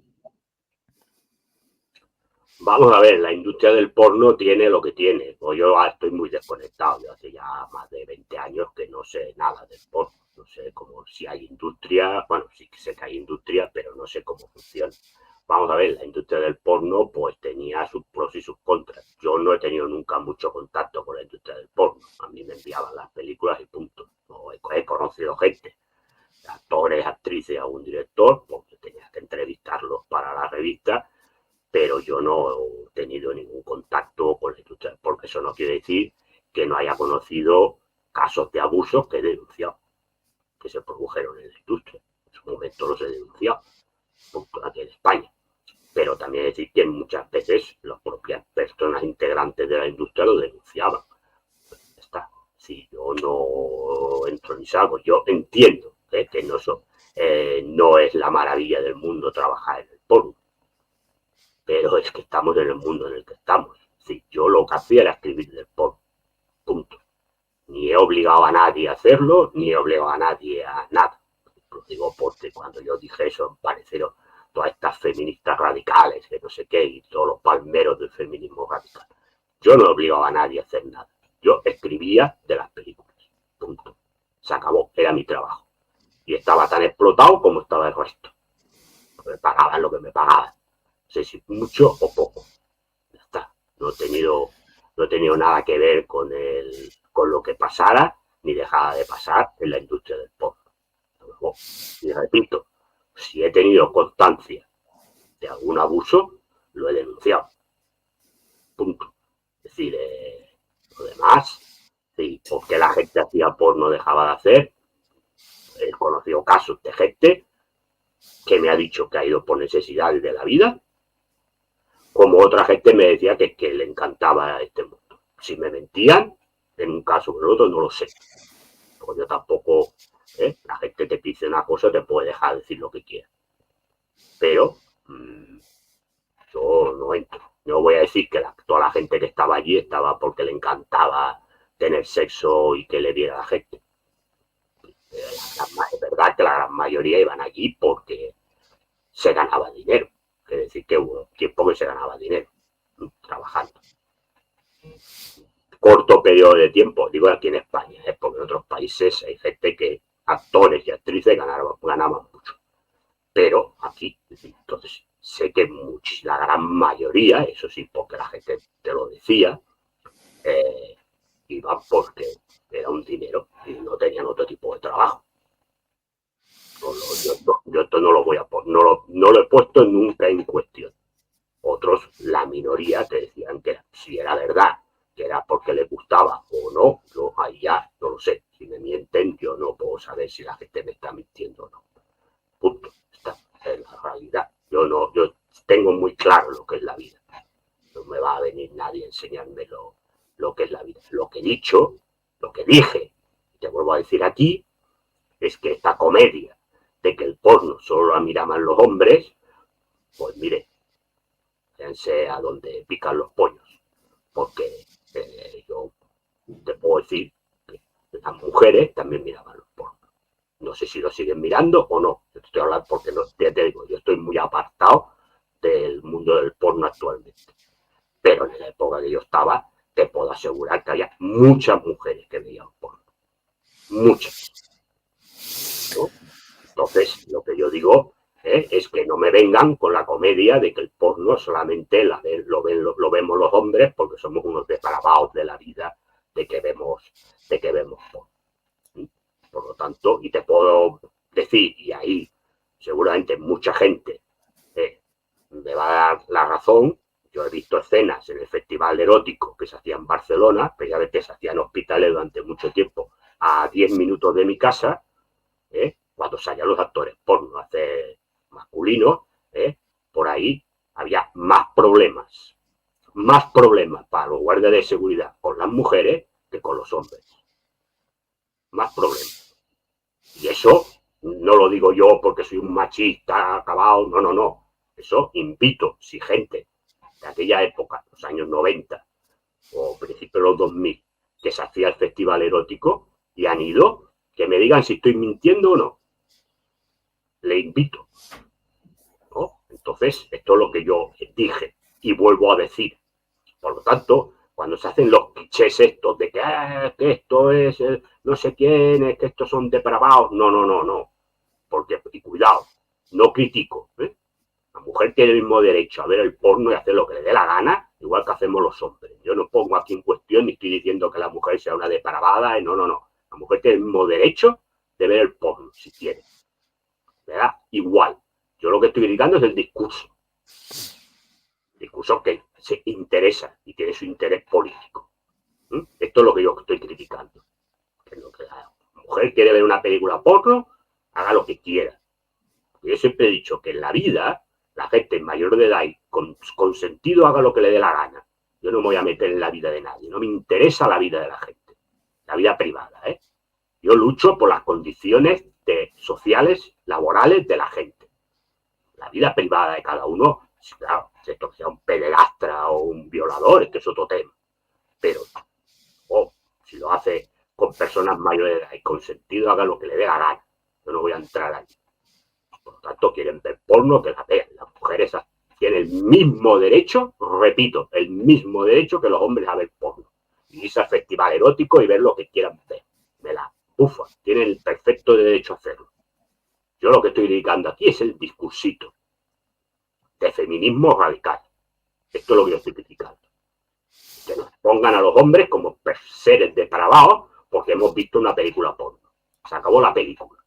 Vamos a ver, la industria del porno tiene lo que tiene. Pues yo estoy muy desconectado. Yo hace ya más de 20 años que no sé nada del porno. No sé cómo, si hay industria, bueno, sí que sé que hay industria, pero no sé cómo funciona. Vamos a ver, la industria del porno pues tenía sus pros y sus contras. Yo no he tenido nunca mucho contacto con la industria del porno. A mí me enviaban las películas y punto. No he conocido gente, actores, actrices, algún director, porque tenía que entrevistarlos para la revista, pero yo no he tenido ningún contacto con la industria, porque eso no quiere decir que no haya conocido casos de abusos que he denunciado, que se produjeron en la industria. En su momento los he denunciado, aquí en España. Pero también decir que muchas veces las propias personas integrantes de la industria lo denunciaban. Está. Si yo no entro ni salgo, yo entiendo que no es la maravilla del mundo trabajar en el porno, pero es que estamos en el mundo en el que estamos. Si yo lo que hacía era escribir del porno, punto. Ni he obligado a nadie a hacerlo, ni he obligado a nadie a nada. Lo digo porque cuando yo dije eso, parecieron todas estas feministas radicales, que no sé qué, y todos los palmeros del feminismo radical. Yo no he obligado a nadie a hacer nada. Yo escribía de las películas, punto. Se acabó, era mi trabajo. Y estaba tan explotado como estaba el resto. Me pagaban lo que me pagaban. No sé si mucho o poco. Ya está. No he tenido nada que ver con lo que pasara ni dejara de pasar en la industria del porno. Y repito, si he tenido constancia de algún abuso, lo he denunciado. Punto. Es decir, lo demás, sí, porque la gente hacía porno dejaba de hacer. He conocido casos de gente que me ha dicho que ha ido por necesidades de la vida, como otra gente me decía que le encantaba este mundo. Si me mentían, en un caso o en otro, no lo sé. Porque yo tampoco, la gente te pide una cosa, te puede dejar decir lo que quiera. Pero yo no entro. No voy a decir que toda la gente que estaba allí estaba porque le encantaba tener sexo y que le diera a la gente. Es verdad que la gran mayoría iban allí porque se ganaba dinero. Es decir, que hubo tiempo que se ganaba dinero trabajando. Corto periodo de tiempo, digo aquí en España, porque en otros países hay gente que, actores y actrices, ganaban mucho. Pero aquí, entonces, sé que la gran mayoría, eso sí, porque la gente te lo decía, iban porque era un dinero y no tenían otro tipo de trabajo. Yo esto no lo voy a poner, no lo he puesto nunca en cuestión. Otros, la minoría, te decían que si era verdad, que era porque les gustaba o no, yo ahí ya no lo sé. Si me mienten, yo no puedo saber si la gente me está mintiendo o no. Punto. Esta es la realidad. Yo tengo muy claro lo que es la vida. No me va a venir nadie a enseñarme lo que es la vida. Lo que he dicho, lo que dije, te vuelvo a decir aquí, es que esta comedia de que el porno solo la miraban los hombres, pues mire, fíjense a donde pican los pollos. Porque yo te puedo decir que las mujeres también miraban los pornos. No sé si lo siguen mirando o no. Yo te estoy hablando porque no, te digo, yo estoy muy apartado del mundo del porno actualmente. Pero en la época que yo estaba, te puedo asegurar que había muchas mujeres que veían porno. Muchas. ¿No? Entonces, lo que yo digo es que no me vengan con la comedia de que el porno solamente lo vemos los hombres porque somos unos depravados de la vida de que vemos porno. Por lo tanto, y te puedo decir, y ahí seguramente mucha gente me va a dar la razón. Yo he visto escenas en el festival erótico que se hacía en Barcelona, previamente se hacía en hospitales durante mucho tiempo, a 10 minutos de mi casa, cuando salían los actores porno hacer masculinos, por ahí había más problemas para los guardias de seguridad con las mujeres que con los hombres. Más problemas. Y eso no lo digo yo porque soy un machista acabado, no. Eso invito, si gente de aquella época, los años 90 o principios de los 2000, que se hacía el festival erótico y han ido, que me digan si estoy mintiendo o no. le invito, ¿no? Entonces, esto es lo que yo dije y vuelvo a decir. Por lo tanto, cuando se hacen los clichés estos de que esto es no sé quién, que estos son depravados, no. Porque, y cuidado, no critico, ¿eh? La mujer tiene el mismo derecho a ver el porno y hacer lo que le dé la gana, igual que hacemos los hombres. Yo no pongo aquí en cuestión ni estoy diciendo que la mujer sea una depravada, no. La mujer tiene el mismo derecho de ver el porno, si quiere. ¿Verdad? Igual. Yo lo que estoy criticando es el discurso. Discurso que se interesa y tiene su interés político. Esto es lo que yo estoy criticando. Que lo que la mujer quiere ver una película porno, haga lo que quiera. Yo siempre he dicho que en la vida la gente mayor de edad y con sentido haga lo que le dé la gana. Yo no me voy a meter en la vida de nadie. No me interesa la vida de la gente. La vida privada, ¿eh? Yo lucho por las condiciones sociales, laborales de la gente. La vida privada de cada uno, claro, esto sea un pederastra o un violador, esto es otro tema. Pero, si lo hace con personas mayores de edad y con sentido, haga lo que le dé la gana. Yo no voy a entrar ahí. Por lo tanto, quieren ver porno, que la vean. Las mujeres tienen el mismo derecho, repito, el mismo derecho que los hombres a ver porno. Y irse al festival erótico y ver lo que quieran ver. Me la bufa. Tienen el perfecto derecho a hacerlo. Yo lo que estoy dedicando aquí es el discursito de feminismo radical. Esto es lo que yo estoy criticando. Que nos pongan a los hombres como seres depravados porque hemos visto una película porno. Se acabó la película.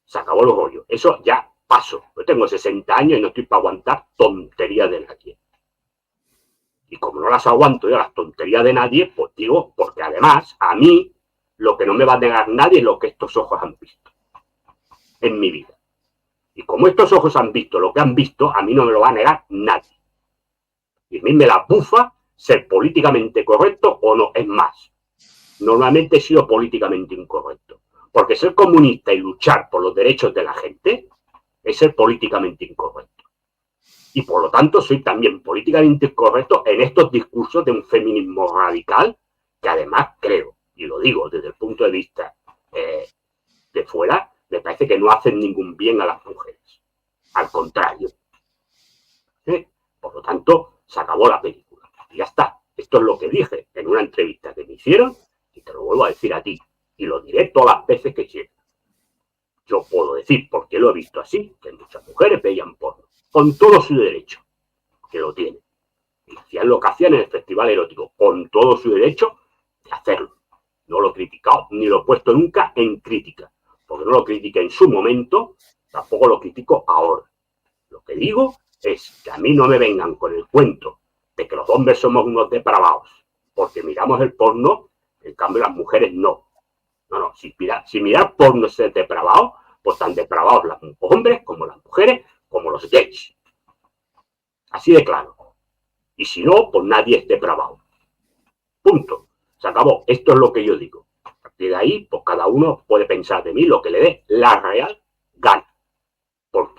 Se acabó el rollo. Eso ya paso. Yo tengo 60 años y no estoy para aguantar tonterías de nadie. Y como no las aguanto yo, las tonterías de nadie, pues digo, porque además, a mí, lo que no me va a negar nadie es lo que estos ojos han visto en mi vida. Y como estos ojos han visto lo que han visto, a mí no me lo va a negar nadie. Y a mí me la bufa ser políticamente correcto o no. Es más, normalmente he sido políticamente incorrecto. Porque ser comunista y luchar por los derechos de la gente es ser políticamente incorrecto. Y por lo tanto soy también políticamente incorrecto en estos discursos de un feminismo radical que además creo, y lo digo desde el punto de vista de fuera, me parece que no hacen ningún bien a las mujeres. Al contrario. Por lo tanto, se acabó la película. Y ya está. Esto es lo que dije en una entrevista que me hicieron y te lo vuelvo a decir a ti. Y lo diré todas las veces que quiera. Yo puedo decir, porque lo he visto así, que muchas mujeres veían porno, con todo su derecho, que lo tienen. Y hacían lo que hacían en el festival erótico, con todo su derecho de hacerlo. No lo he criticado, ni lo he puesto nunca en crítica, porque no lo critiqué en su momento, tampoco lo critico ahora. Lo que digo es que a mí no me vengan con el cuento de que los hombres somos unos depravados, porque miramos el porno, en cambio las mujeres no. No, si mirar porno es ser depravado, pues tan depravados los hombres como las mujeres, como los gays. Así de claro. Y si no, pues nadie es depravado. Punto. Se acabó. Esto es lo que yo digo. A partir de ahí, pues cada uno puede pensar de mí lo que le dé la real gana.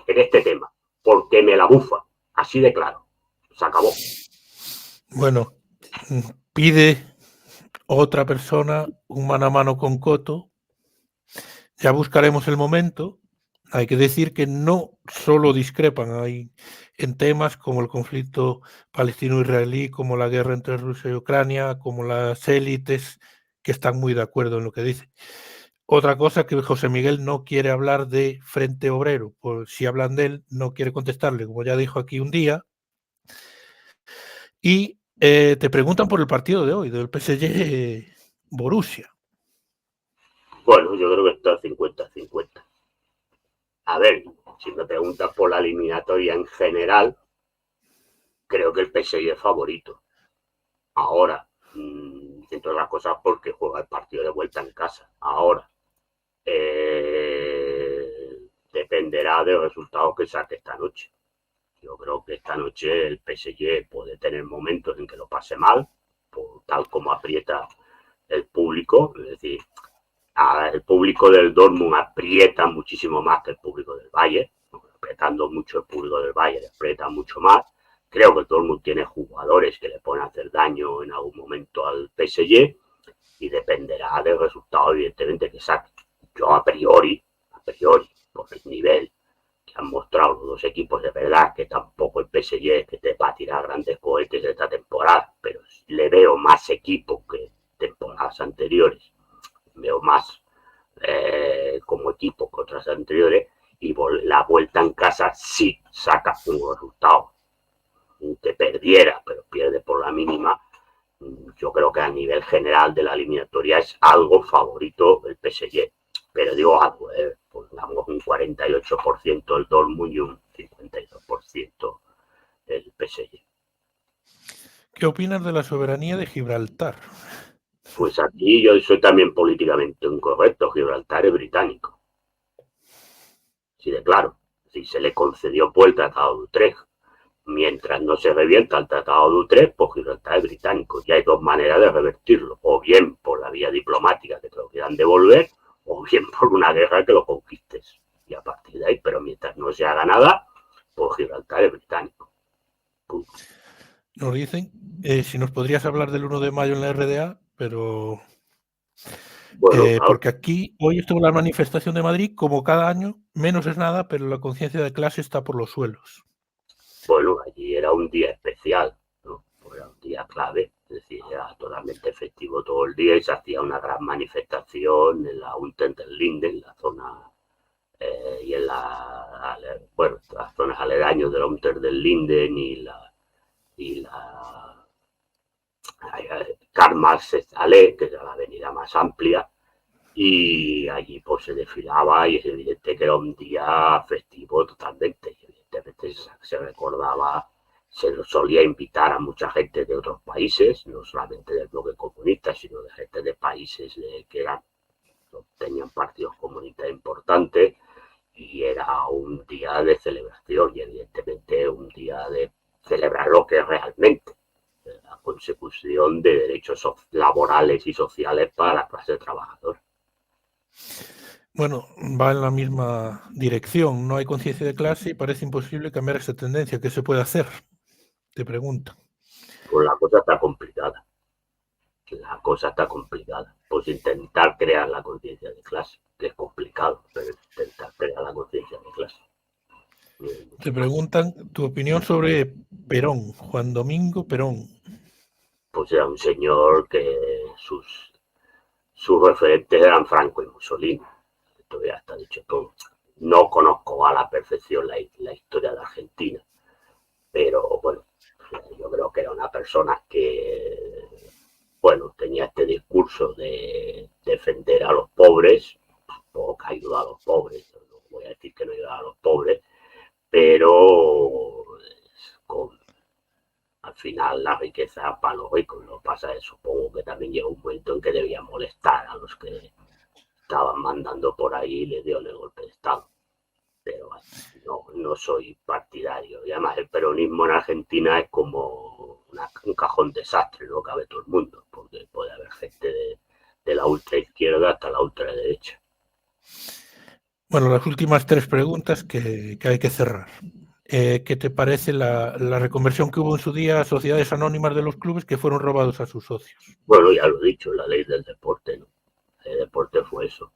En este tema. Porque me la bufa. Así de claro. Se acabó. Bueno, pide otra persona un mano a mano con Coto. Ya buscaremos el momento. Hay que decir que no solo discrepan en temas como el conflicto palestino-israelí, como la guerra entre Rusia y Ucrania, como las élites, que están muy de acuerdo en lo que dice. Otra cosa que José Miguel no quiere hablar de Frente Obrero, pues si hablan de él no quiere contestarle, como ya dijo aquí un día. Y te preguntan por el partido de hoy, del PSG Borussia. Bueno, yo creo que está 50-50. A ver, si me preguntas por la eliminatoria en general, creo que el PSG es favorito. Ahora, entre otras cosas porque juega el partido de vuelta en casa. Ahora, dependerá de los resultados que saque esta noche. Yo creo que esta noche el PSG puede tener momentos en que lo pase mal, por tal como aprieta el público. Es decir, el público del Dortmund aprieta muchísimo más que el público del Bayern, apretando mucho el público del Bayern, aprieta mucho más. Creo que el Dortmund tiene jugadores que le pueden hacer daño en algún momento al PSG y dependerá del resultado, evidentemente, que saque. Yo a priori, por el nivel que han mostrado los dos equipos. De verdad que tampoco el PSG que te va a tirar grandes cohetes esta temporada, pero le veo más equipo que temporadas anteriores, veo más como equipo que otras anteriores, y la vuelta en casa sí saca un resultado, que perdiera, pero pierde por la mínima. Yo creo que a nivel general de la eliminatoria es algo favorito el PSG, pero digo algo, pongamos un 48% el Dortmund y un 52% el PSG. ¿Qué opinas de la soberanía de Gibraltar? Pues aquí yo soy también políticamente incorrecto. Gibraltar es británico. Sí, de claro. Si se le concedió por el Tratado de Utrecht. Mientras no se revienta el Tratado de Utrecht, pues Gibraltar es británico. Y hay dos maneras de revertirlo. O bien por la vía diplomática, que te lo quieran devolver, o bien por una guerra que lo conquistes. Y a partir de ahí, pero mientras no se haga nada, pues Gibraltar es británico. Punto. Nos dicen si nos podrías hablar del 1 de mayo en la RDA, pero Bueno, claro. porque aquí hoy estuvo la manifestación de Madrid, como cada año, menos es nada, pero la conciencia de clase está por los suelos. Bueno, allí era un día especial, ¿no? Era un día clave, es decir, era totalmente efectivo todo el día y se hacía una gran manifestación en la Unter den Linden, en la zona y en las zonas aledañas de la Unter den Linden y la Karl Marx Allee, que era la avenida más amplia, y allí pues se desfilaba y es evidente que era un día festivo totalmente, y evidentemente se recordaba, se solía invitar a mucha gente de otros países, no solamente del bloque comunista, sino de gente de países que tenían partidos comunistas importantes, y era un día de celebración y evidentemente un día de celebrar lo que es realmente la consecución de derechos laborales y sociales para la clase trabajadora. Bueno, va en la misma dirección. No hay conciencia de clase y parece imposible cambiar esa tendencia. ¿Qué se puede hacer? Te pregunto. Pues la cosa está complicada. La cosa está complicada. Pues intentar crear la conciencia de clase, que es complicado, pero intentar crear la conciencia de clase. Te preguntan tu opinión sobre Perón, Juan Domingo Perón. Pues era un señor que sus referentes eran Franco y Mussolini. Esto ya está dicho todo. No conozco a la perfección la historia de Argentina, pero bueno, yo creo que era una persona que, bueno, tenía este discurso de defender a los pobres, tampoco que ayuda a los pobres, no voy a decir que no ayuda a los pobres, pero al final la riqueza para los ricos. Lo que pasa es, supongo que también llegó un momento en que debía molestar a los que estaban mandando por ahí y le dio el golpe de Estado. Pero no soy partidario. Y además el peronismo en Argentina es como un cajón desastre, no cabe todo el mundo, porque puede haber gente de la ultra izquierda hasta la ultra derecha. Bueno, las últimas tres preguntas que hay que cerrar. ¿Qué te parece la reconversión que hubo en su día a sociedades anónimas de los clubes que fueron robados a sus socios? Bueno, ya lo he dicho, la ley del deporte, ¿no? El deporte fue eso.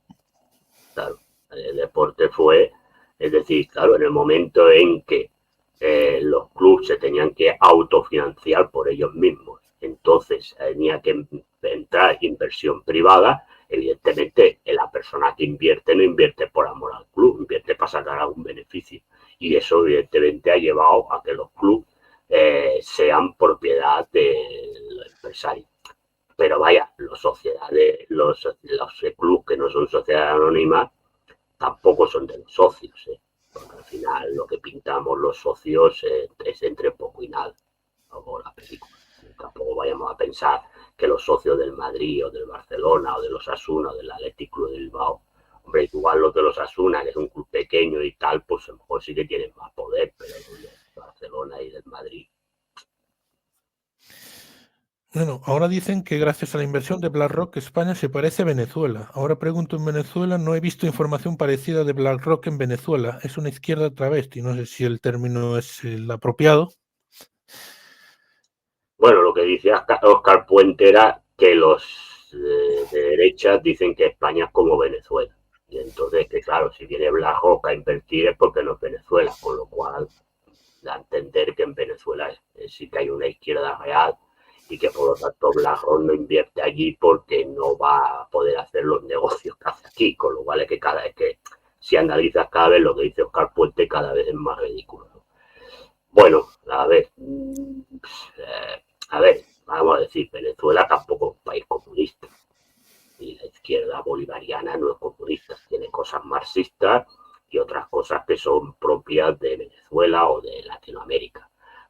Claro, el deporte fue, es decir, claro, en el momento en que los clubes se tenían que autofinanciar por ellos mismos, entonces tenía que entrar inversión privada. Evidentemente, la persona que invierte no invierte por amor al club, invierte para sacar algún beneficio. Y eso, evidentemente, ha llevado a que los clubes sean propiedad de los empresarios. Pero vaya, los clubes que no son sociedades anónimas tampoco son de los socios, porque al final lo que pintamos los socios es entre poco y nada, como la película. Tampoco vayamos a pensar que los socios del Madrid o del Barcelona o de los Osasuna o del Athletic Club de Bilbao, hombre, igual los de los Osasuna, que es un club pequeño y tal, pues a lo mejor sí que tienen más poder, pero los de Barcelona y del Madrid. Bueno, ahora dicen que gracias a la inversión de BlackRock España se parece a Venezuela. Ahora pregunto en Venezuela, no he visto información parecida de BlackRock en Venezuela. Es una izquierda travesti, no sé si el término es el apropiado. Bueno, lo que dice Oscar Puente era que los de derecha dicen que España es como Venezuela. Y entonces, que claro, si viene BlackRock a invertir es porque no es Venezuela, con lo cual da a entender que en Venezuela sí que hay una izquierda real y que por lo tanto BlackRock no invierte allí porque no va a poder hacer los negocios que hace aquí, con lo cual es que cada vez que si analizas cada vez lo que dice Oscar Puente cada vez es más ridículo. Bueno, a ver, vamos a decir, Venezuela tampoco es un país comunista y la izquierda bolivariana no es comunista, tiene cosas marxistas y otras cosas que son propias de Venezuela o de Latinoamérica,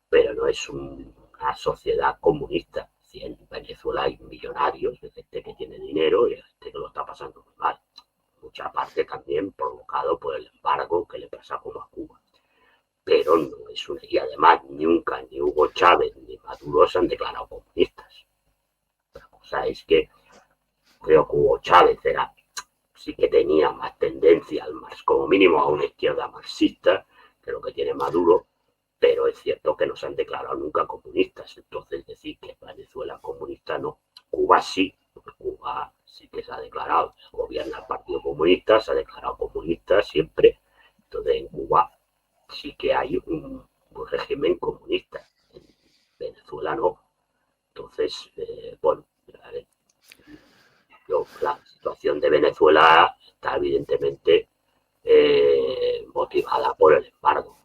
pero no es una sociedad comunista. Si en Venezuela hay millonarios, hay gente que tiene dinero y hay gente que lo está pasando muy mal. Mucha parte también provocado por el embargo que le pasa como a Cuba. Pero no es una. Y además, nunca ni Hugo Chávez ni Maduro se han declarado comunistas. La cosa es que creo que Hugo Chávez sí que tenía más tendencia al como mínimo a una izquierda marxista que lo que tiene Maduro, pero es cierto que no se han declarado nunca comunistas. Entonces decir que Venezuela comunista no. Cuba sí, porque Cuba sí que se ha declarado, gobierna el Partido Comunista, se ha declarado comunista siempre. Entonces en Cuba sí que hay un régimen comunista. En Venezuela no. Entonces, bueno, la situación de Venezuela está evidentemente motivada por el embargo.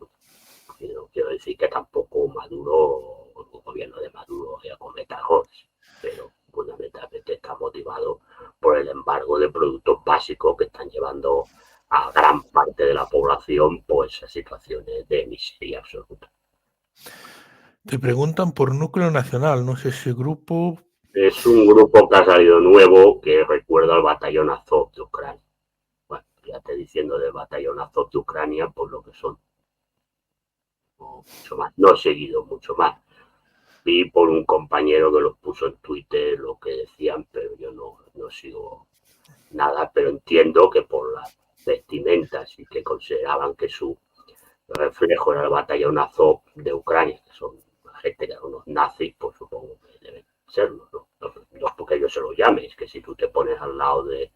No quiero decir que tampoco Maduro, el gobierno de Maduro cometa errores, pero fundamentalmente está motivado por el embargo de productos básicos que están llevando a gran parte de la población pues a situaciones de miseria absoluta. Te preguntan por Núcleo Nacional, no sé si grupo. Es un grupo que ha salido nuevo que recuerda al batallón Azov de Ucrania. Bueno, ya te diciendo del batallón Azov de Ucrania por lo que son. Mucho más. No he seguido mucho más. Vi por un compañero que los puso en Twitter lo que decían, pero yo no sigo nada, pero entiendo que por las vestimentas y que consideraban que su reflejo era el batallón Azov de Ucrania, que son la gente que eran unos nazis, pues supongo que deben serlo, ¿no? No es porque yo se lo llame, es que si tú te pones al lado de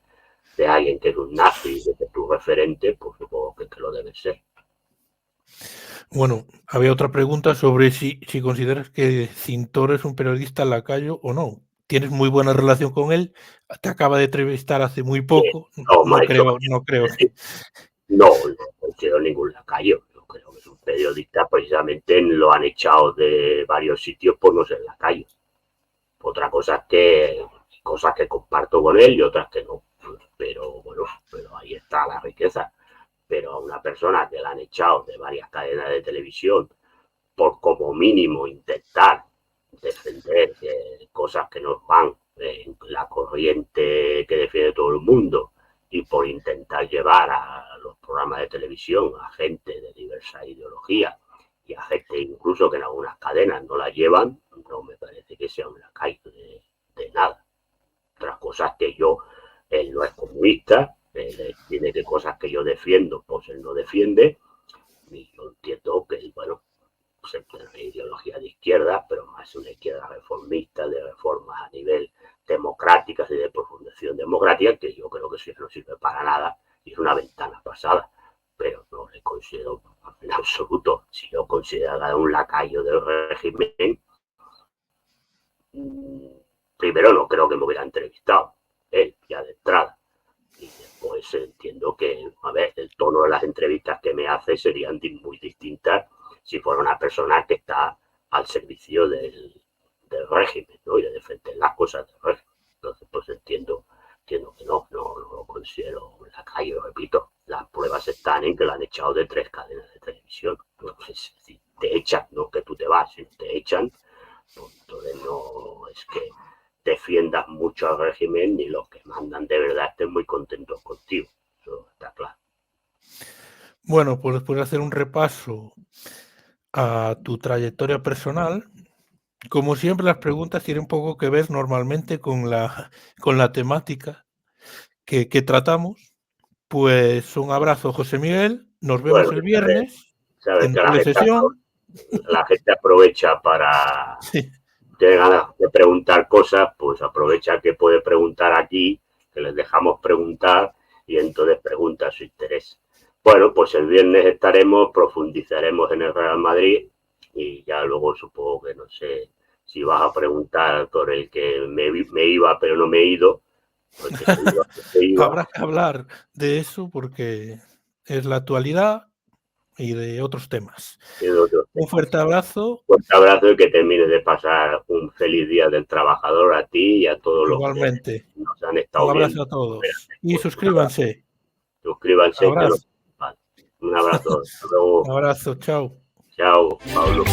alguien que es un nazi, que es tu referente, pues supongo que lo debe ser. Bueno, había otra pregunta sobre si consideras que Cintor es un periodista lacayo o no. ¿Tienes muy buena relación con él? Te acaba de entrevistar hace muy poco. No creo. No considero ningún lacayo. Yo creo que es un periodista, precisamente lo han echado de varios sitios por no ser lacayo. Otra cosa es que cosas que comparto con él y otras que no. Pero bueno, pero ahí está la riqueza. Pero a una persona que la han echado de varias cadenas de televisión por como mínimo intentar defender cosas que nos van en la corriente que defiende todo el mundo y por intentar llevar a los programas de televisión a gente de diversa ideología y a gente incluso que en algunas cadenas no la llevan, no me parece que sea un lacayo de nada. Otras cosas que él no es comunista, él tiene que cosas que yo defiendo, pues él no defiende, y yo entiendo que, bueno, una ideología de izquierda, pero más una izquierda reformista, de reformas a nivel democráticas y de profundización democrática, que yo creo que eso no sirve para nada y es una ventana pasada, pero no le considero en absoluto. Si yo considerara un lacayo del régimen, primero no creo que me hubiera entrevistado él ya de entrada. Y después entiendo que, a ver, el tono de las entrevistas que me hace serían muy distintas si fuera una persona que está al servicio del régimen, ¿no? Y de defender las cosas del régimen. Entonces, pues entiendo que no lo considero un lacayo, repito. Las pruebas están en que lo han echado de 3 cadenas de televisión. Entonces, si te echan, no que tú te vas, si te echan, pues entonces no es que defiendas mucho al régimen ni los que mandan de verdad estén muy contentos contigo. Eso está claro. Bueno, pues después de hacer un repaso a tu trayectoria personal, como siempre las preguntas tienen un poco que ver normalmente con la temática que tratamos. Pues un abrazo, José Miguel. Nos vemos el viernes sabes en que doble sesión. La gente aprovecha para... Sí. Tiene ganas de preguntar cosas, pues aprovecha que puede preguntar aquí, que les dejamos preguntar y entonces pregunta su interés. Bueno, pues el viernes profundizaremos en el Real Madrid y ya luego supongo que no sé si vas a preguntar por el que me iba pero no me he ido. Pues Habrá que hablar de eso porque es la actualidad y de otros temas. Un fuerte abrazo. Un fuerte abrazo y que termines de pasar un feliz día del trabajador a ti y a todos los Igualmente. que nos han estado Un abrazo viendo. a todos. Y suscríbanse. Suscríbanse. Abrazo. Un abrazo. Hasta luego. Un abrazo. Chao. Chao, Pablo.